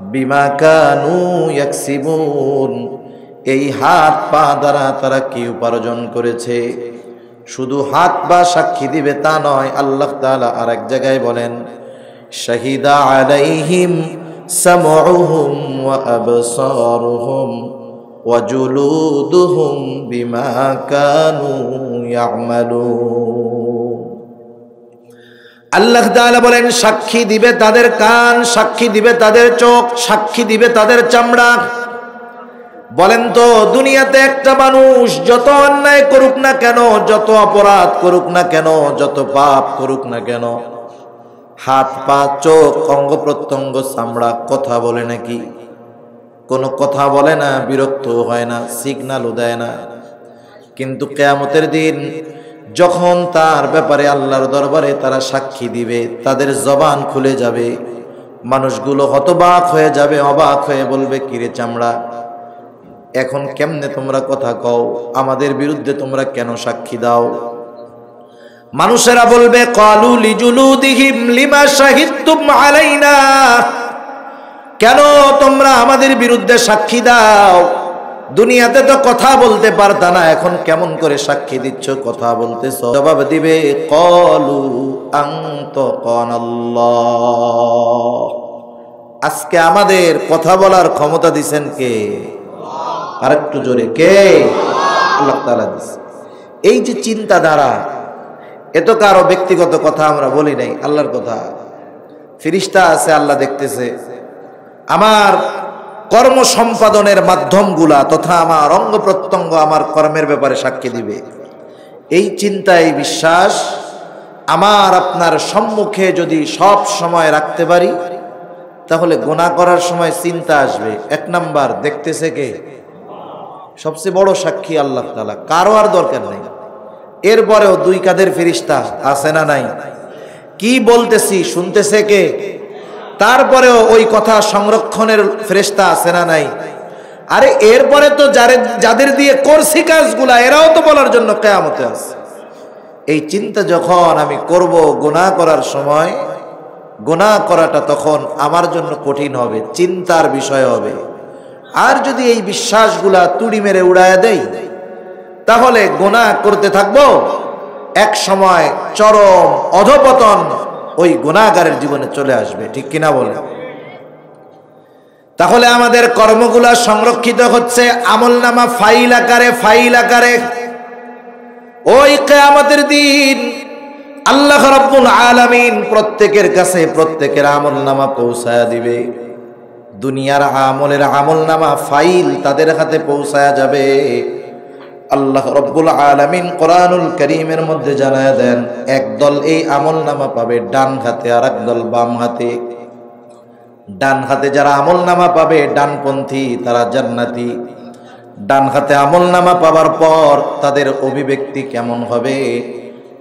বিমা কানু ইয়াকসিবুন, এই হাত পা দ্বারা তারা কি উপার্জন করেছে। শুধু হাত বা সাক্ষী দিবে তা নয়, আল্লাহ তাআলা আরেক জায়গায় বলেন, শাহিদা আলাইহিম সামউহুম ওয়া আবসারুহুম ওয়া জুলুদুহুম বিমা কানু ইয়ামালুন। আল্লাহ তাআলা বলেন, সাক্ষী দিবে তাদের কান, সাক্ষী দিবে তাদের চোখ, সাক্ষী দিবে তাদের চামড়া। বলেন তো, দুনিয়াতে একটা মানুষ যত অন্যায় করুক না কেন, যত অপরাধ করুক না কেন, যত পাপ করুক না কেন, হাত পা চোখ অঙ্গ প্রত্যঙ্গ চামড়া কথা বলে নাকি? কোনো কথা বলে না, বিরক্ত হয় না, সিগন্যালও দেয় না। কিন্তু কিয়ামতের দিন যখন তার ব্যাপারে আল্লাহর দরবারে তারা সাক্ষী দিবে, তাদের জবান খুলে যাবে, মানুষগুলো হতবাক হয়ে যাবে, অবাক হয়ে বলবে, কিরে চামড়া, এখন কেমনে তোমরা কথা কও, আমাদের বিরুদ্ধে তোমরা কেন সাক্ষী দাও? মানুষেরা বলবে, ক্বালু লিজুলুদিহিম লিমা শাহিদতুম আলাইনা, কেন তোমরা আমাদের বিরুদ্ধে সাক্ষী দাও? দুনিয়াতে তো কথা বলতে পারতা না, এখন কেমন করে সাক্ষী দিচ্ছ, কথা বলতেছ? জবাব দিবে, ক্বালু আনতাকানাল্লাহ, আজকে আমাদের কথা বলার ক্ষমতা দিবেন কে? আরেকটু জোরে, কে? আল্লাহ তাআলা দিয়েছেন। এই যে চিন্তাধারা, এত কারো ব্যক্তিগত কথা আমরা বলি নাই, আল্লাহর কথা। ফেরেশতা আছে, আল্লাহ দেখতেছে। আমার কর্ম সম্পাদনের মাধ্যমগুলা তথা আমার অঙ্গ প্রত্যঙ্গ আমার কর্মের ব্যাপারে সাক্ষী দিবে। এই চিন্তা, এই বিশ্বাস আমার আপনার সম্মুখে যদি সব সময় রাখতে পারি, তাহলে গুনাহ করার সময় চিন্তা আসবে। এক নাম্বার, দেখতেছে কে? সবচেয়ে বড় সাক্ষী আল্লাহ তাআলা, কারো আর দরকার নেই। এরপরেও দুই কাঁধের ফেরেশতা আছে না নাই? কি বলতেছি শুনতেছে কে? তারপরেও ওই কথা সংরক্ষণের ফেরেশতা আছে না নাই? আরে এরপরে তো যাদের দিয়ে করছি কাজগুলা, এরাও তো বলার জন্য কিয়ামতে আছে। এই চিন্তা যখন আমি করব গুনাহ করার সময়, গুনাহ করাটা তখন আমার জন্য কঠিন হবে, চিন্তার বিষয় হবে। আর যদি এই বিশ্বাসগুলা তুড়ি মেরে উড়ায়া দেই, তাহলে গুনাহ করতে থাকবো, এক সময় চরম অধপতন ওই গুনাহগারের জীবনে চলে আসবে। ঠিক কিনা বলে? তাহলে আমাদের কর্মগুলা সংরক্ষিত হচ্ছে আমলনামা ফাইল আকারে, ফাইল আকারে। ওই কিয়ামতের দিন আল্লাহ রাব্বুল আলামিন প্রত্যেকের কাছে প্রত্যেকের আমলনামা পৌঁছায়া দিবে। দুনিয়ার আমলের আমলনামা ফাইল তাদের হাতে পৌঁছায়া যাবে। আল্লাহ রাব্বুল আলামিন কোরআনুল কারীমের মধ্যে জানায় দেন, একদল এই আমলনামা পাবে ডান হাতে, আর একদল বাম হাতে। ডান হাতে যারা আমলনামা পাবে, ডানপন্থী, তারা জান্নাতি। ডান হাতে আমলনামা পাবার পর তাদের অভিব্যক্তি কেমন হবে?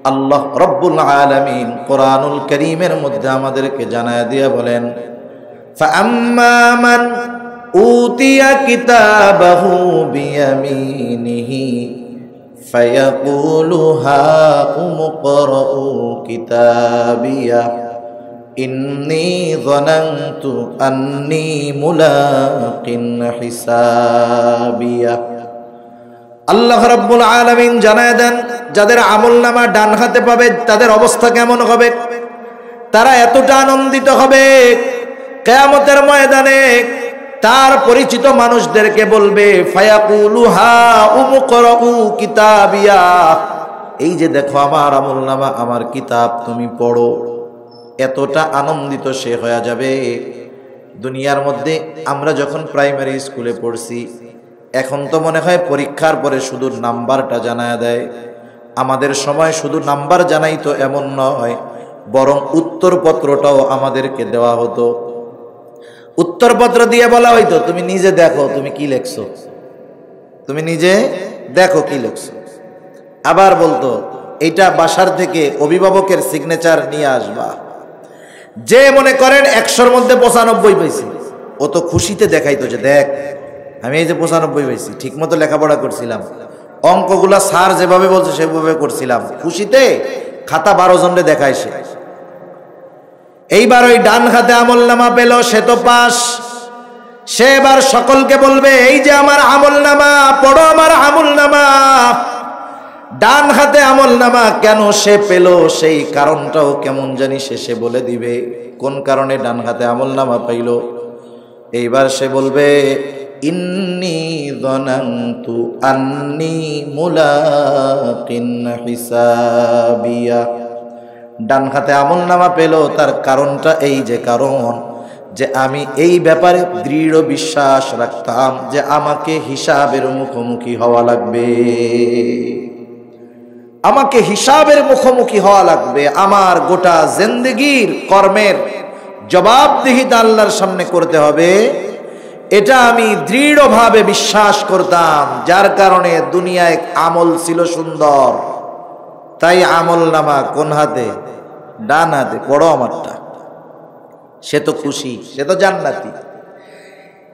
আল্লাহ রাব্বুল আলামিন কোরআনুল কারীমের মধ্যে আমাদেরকে জানায় দিয়ে বলেন, ফাআম্মা মান উতিয়া কিতাবাহু বিয়ামিনিহি ফায়াকুলু হাউম ইকরাউ কিতাবিয়া ইন্নী যানানতু আন্নী মুলাকিন হিসাবিয়া। আল্লাহ রাব্বুল আলামিন জানায় দেন, যাদের আমলনামা ডান হাতে পাবে তাদের অবস্থা কেমন হবে? তারা এতটা আনন্দিত হবে, কিয়ামতের ময়দানে তার পরিচিত মানুষদেরকে বলবে, ফায়াকুলু হাউম ইকরাউ কিতাবিয়া, এই যে দেখো আমার আমলনামা, আমার কিতাব, তুমি পড়ো। এতটা আনন্দিত সে হয়ে যাবে। দুনিয়ার মধ্যে আমরা যখন প্রাইমারি স্কুলে পড়ছি, এখন তো মনে হয় পরীক্ষার পরে শুধু নাম্বারটা জানায় দেয়। আমাদের সময় শুধু নাম্বার জানাইতো এমন নয়, বরং উত্তরপত্রটাও আমাদেরকে দেওয়া হতো। উত্তরপত্র দিয়ে বলা হইতো, তুমি নিজে দেখো তুমি কি লেখছো, তুমি নিজে দেখো কি লেখছো। আবার বলতো, এইটা বাসার থেকে অভিভাবকের সিগনেচার নিয়ে আসবা। যে মনে করেন 100-র মধ্যে 95 পাইছি, ও তো খুশিতে দেখাইতো যে দেখ আমি এই যে 95 পাইছি, ঠিক মতো লেখাপড়া করছিলাম, অঙ্কগুলা স্যার যেভাবে বলছে সেভাবে করছিলাম, খুশিতে খাতা 12 জনরে দেখায় সে। এইবার ওই ডান হাতে আমলনামা পেল, সে তো পাস। সে এবার সকলকে বলবে, এই যে আমার আমলনামা, পড়ো আমার আমলনামা। ডান হাতে আমলনামা কেন সে পেল, সেই কারণটাও কেমন জানি শেষে বলে দিবে, কোন কারণে ডান হাতে আমলনামা পাইল। এইবার সে বলবে, ইন্নী যানানতু আন্নী মুলাকিন হিসাবিয়া। ডান হাতে আমলনামা পেল, তার কারণটা এই যে কারণ যে আমি এই ব্যাপারে দৃঢ় বিশ্বাস রাখতাম যে আমাকে হিসাবের মুখোমুখি হওয়া লাগবে, আমাকে হিসাবের মুখোমুখি হওয়া লাগবে। আমার গোটা জিন্দেগীর কর্মের জবাবদিহিতা আল্লাহর সামনে করতে হবে, এটা আমি দৃঢ়ভাবে বিশ্বাস করতাম। যার কারণে দুনিয়ায় আমল ছিল সুন্দর, তাই আমল নামা কোন হাতে? ডান হাতে। পড়ো আমারটা। সে তো খুশি, সে তো জান্নাতি।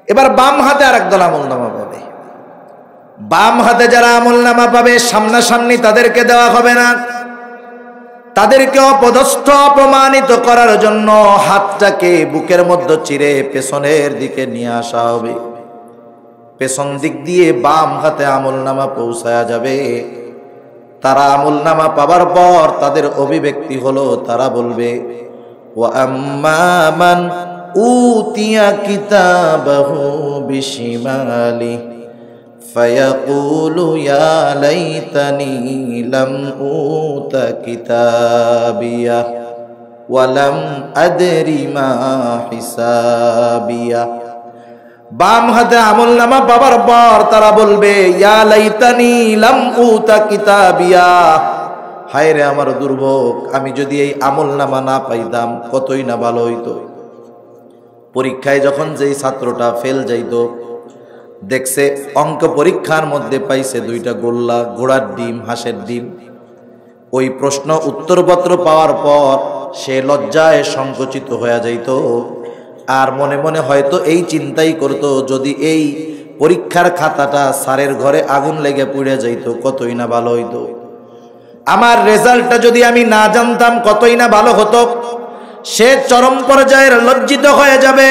এবার বাম হাতে আর একদল আমল নামা পাবে। বাম হাতে যারা আমল নামা পাবে সামনাসামনি তাদেরকে দেওয়া হবে না, তাদেরকে অপদস্থ অপমানিত করার জন্য হাতটাকে বুকের মধ্যে চিরে পেছনের দিকে নিয়ে আসা হবে। পেছন দিক দিয়ে বাম হাতে আমল নামা পৌঁছায়া যাবে। তারা আমল নামা পাবার পর তাদের অভিব্যক্তি হলো, তারা বলবে ওয়া আম্মা মান উতিয়া কিতাবাহু বিশিমালি ফায়াকুলু ইয়া লাইতানি লাম উতা কিতাবিয়া ওয়া লাম আদরি মা হিসাবিয়া। বাম হাতে আমল নামা পাবার পর তারা বলবে ইয়া লাইতানি লাম উতা কিতাবিয়া, হায় রে আমার দুর্ভোগ, আমি যদি এই আমল নামা না পাইতাম কতই না ভালো হইতো। পরীক্ষায় যখন যেই ছাত্রটা ফেল যাইতো, দেখছে অঙ্ক পরীক্ষার মধ্যে পাইছে 2টা গোল্লা, ঘোড়ার ডিম, হাঁসের ডিম, ওই প্রশ্ন উত্তরপত্র পাওয়ার পর সে লজ্জায় সংকুচিত হয়ে যাইত। আর মনে মনে হয়তো এই চিন্তাই করতো, যদি এই পরীক্ষার খাতাটা স্যারের ঘরে আগুন লেগে পুড়ে যাইতো কতই না ভালো হইতো। আমার রেজাল্টটা যদি আমি না জানতাম কতই না ভালো হতো। সে চরম পর্যায়ের লজ্জিত হয়ে যাবে।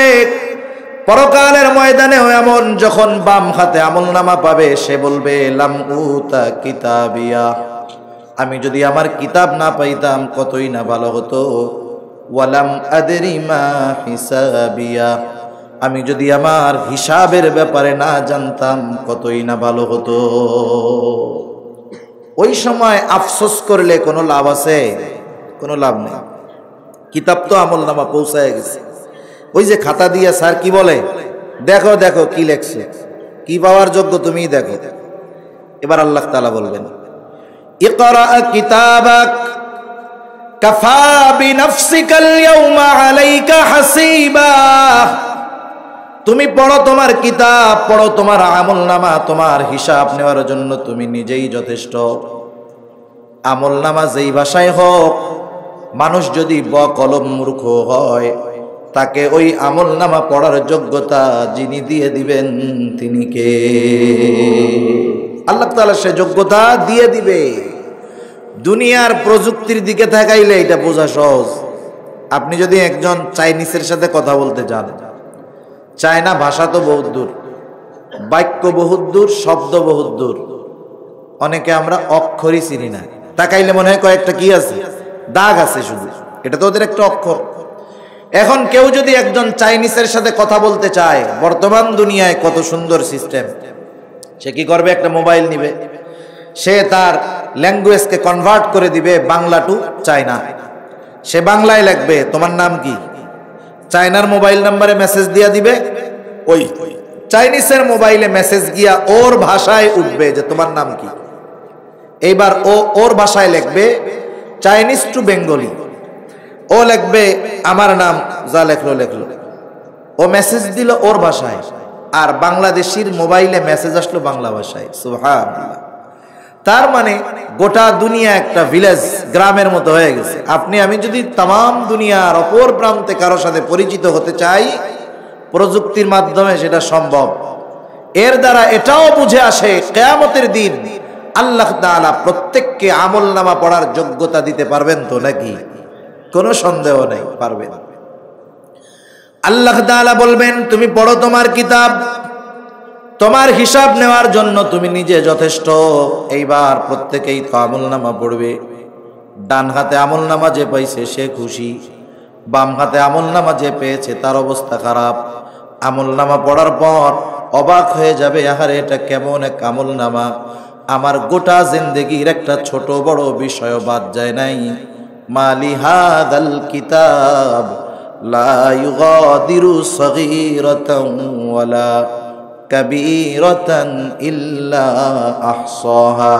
পরকালের ময়দানেও এমন, যখন বাম হাতে আমল নামা পাবে সে বলবে লাম উতা কিতাবিয়া, আমি যদি আমার কিতাব না পাইতাম কতই না ভালো হতো। ওয়ালাম আদরি মা হিসাবিয়া, আমি যদি আমার হিসাবের ব্যাপারে না জানতাম কতই না ভালো হতো। ওই সময় আফসোস করলে কোনো লাভ আছে? কোনো লাভ নেই। কিতাব তো আমল নামা পৌঁছায় গেছে। ওই যে খাতা দিয়ে স্যার কি বলে, দেখো দেখো কি লেখছে, কি পাওয়ার যোগ্য তুমিই দেখো। এবার আল্লাহ তাআলা বলবেন ইকরা কিতাবাক কাফা বিনাফসিকাল ইয়াউমা আলাইকা হাসিবা, তুমি পড়ো তোমার কিতাব, পড়ো তোমার আমল নামা, তোমার হিসাব নেওয়ার জন্য তুমি নিজেই যথেষ্ট। আমল নামা যেই ভাষায় হোক, মানুষ যদি বকলম মূর্খ হয়, তাকে ওই আমল নামা পড়ার যোগ্যতা যিনি দিয়ে দিবেন তিনি কে? আল্লাহ তাআলা সে যোগ্যতা দিয়ে দিবে। দুনিয়ার প্রযুক্তির দিকে তাকাইলে এটা বোঝা সহজ। আপনি যদি একজন চাইনিজের সাথে কথা বলতে চান, চায়না ভাষা তো বহুত দূর, বাক্য বহুত দূর, শব্দ বহুত দূর, অনেকে আমরা অক্ষরই চিনি না। তাকাইলে মনে হয় কয়েকটা কি আছে, দাগ আছে শুধু, এটা তো ওদের একটা অক্ষর। এখন কেউ যদি একজন চাইনিজের সাথে কথা বলতে চায়, বর্তমান দুনিয়ায় কত সুন্দর সিস্টেম, সে কি করবে? একটা মোবাইল নিবে, সে তার ল্যাঙ্গুয়েজকে কনভার্ট করে দিবে বাংলা টু চায়না। সে বাংলায় লিখবে তোমার নাম কি, চায়নার মোবাইল নাম্বারে মেসেজ দিয়া দিবে, ওই চাইনিজের মোবাইলে মেসেজ গিয়া ওর ভাষায় উঠবে যে তোমার নাম কি। এইবার ও ওর ভাষায় লিখবে, চাইনিজ টু বেঙ্গলি, ও লিখবে আমার নাম, যা লেখলো লেখলো, ও মেসেজ দিল ওর ভাষায়, আর বাংলাদেশির মোবাইলে মেসেজ আসলো বাংলা ভাষায়। সুবহানাল্লাহ। তার মানে গোটা দুনিয়া একটা ভিলেজ, গ্রামের মতো হয়ে গেছে। আপনি আমি যদি তাম দুনিয়ার অপর প্রান্তে কারো সাথে পরিচিত হতে চাই, প্রযুক্তির মাধ্যমে সেটা সম্ভব। এর দ্বারা এটাও বুঝে আসে কিয়ামতের দিন আল্লাহ তাআলা প্রত্যেককে আমল নামা পড়ার যোগ্যতা দিতে পারবেন তো নাকি? কোনো সন্দেহ নেই, পারবেন। আল্লাহ তাআলা বলবেন তুমি পড়ো তোমার কিতাব, তোমার হিসাব নেওয়ার জন্য তুমি নিজে যথেষ্ট। এইবার প্রত্যেকেই তো আমল নামা পড়বে। ডান হাতে আমল নামা যে পাইছে সে খুশি, বাম হাতে আমল নামা যে পেয়েছে তার অবস্থা খারাপ। আমল নামা পড়ার পর অবাক হয়ে যাবে, আহারে এটা কেমন এক আমল নামা, আমার গোটা জিন্দেগির একটা ছোট বড় বিষয় বাদ যায় নাই। মালি হাদাল কিতাব লা ইউগাদিরু সগীরাতান ওয়ালা কাবীরাতান ইল্লা আহসাহা।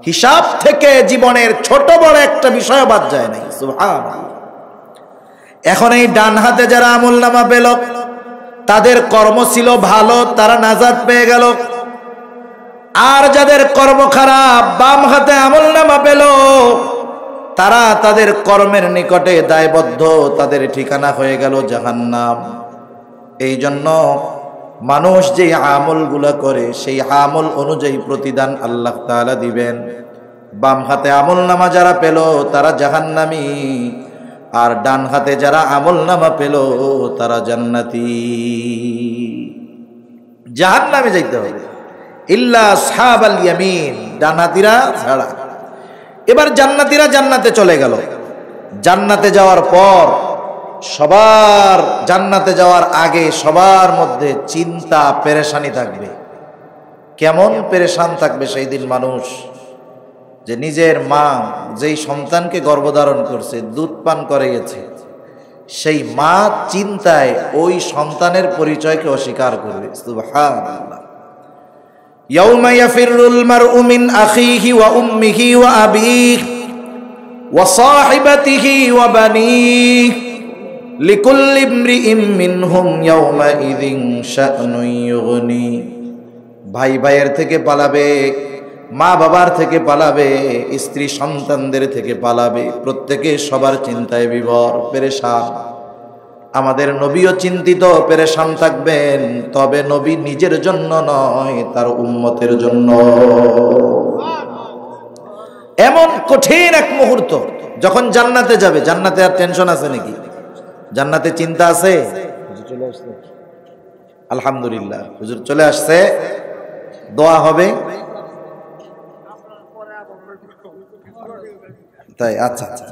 হিসাব থেকে জীবনের ছোট বড় একটা বিষয় বাদ যায় নাই। সুবহানাল্লাহ। এখন এই ডান হাতে যারা আমল নামা পেল, তাদের কর্ম ছিল ভালো, তারা নাজাত পেয়ে গেল। আর যাদের কর্ম খারাপ, বাম হাতে আমলনামা পেল, তারা তাদের কর্মের নিকটে দায়বদ্ধ, তাদের ঠিকানা হয়ে গেল জাহান্নাম। এই জন্য মানুষ যে আমলগুলা করে সেই আমল অনুযায়ী প্রতিদান আল্লাহ তাআলা দিবেন। বাম হাতে আমলনামা যারা পেল তারা জাহান্নামী, আর ডান হাতে যারা আমলনামা পেল তারা জান্নাতি। জাহান্নামে যাইতে হবে ইল্লা আসহাবাল ইয়ামিন, ডানহাতিরা ছাড়া। এবার জান্নাতীরা জান্নাতে চলে গেল। জান্নাতে যাওয়ার পর সবার, জান্নাতে যাওয়ার আগে সবার মধ্যে চিন্তা পেরেশানি থাকবে। কেমন পেরেশান থাকবে সেই দিন মানুষ, যে নিজের মা যেই সন্তানকে গর্ভধারণ করছে, দুধ পান করিয়েছে, সেই মা চিন্তায় ওই সন্তানের পরিচয়কে অস্বীকার করবে। সুবহানাল্লাহ। ইয়াউমা ইয়াফিরুল মারউ মিন আখিহি ওয়া উম্মিহি ওয়া আবিহি ওয়া সাহিবাতিহি ওয়া বানিহি লিকুল্লি ইমরিইম মিনহুম ইয়াউমা ইযিন শা'নুন ইউগনি। ভাই ভাইয়ের থেকে পালাবে, মা বাবার থেকে পালাবে, স্ত্রী সন্তানদের থেকে পালাবে, প্রত্যেকে সবার চিন্তায় বিভোর, পেরেশান। আমাদের নবীও চিন্তিত, পেরেশান থাকবেন, তবে নবী নিজের জন্য নয়, তার উম্মতের জন্য। এমন কঠিন এক মুহূর্ত যখন জান্নাতে যাবে। জান্নাতে আর টেনশন আছে নাকি? জান্নাতে চিন্তা আছে? আলহামদুলিল্লাহ, হুজুর চলে আসছে, দোয়া হবে। তাই? আচ্ছা আচ্ছা।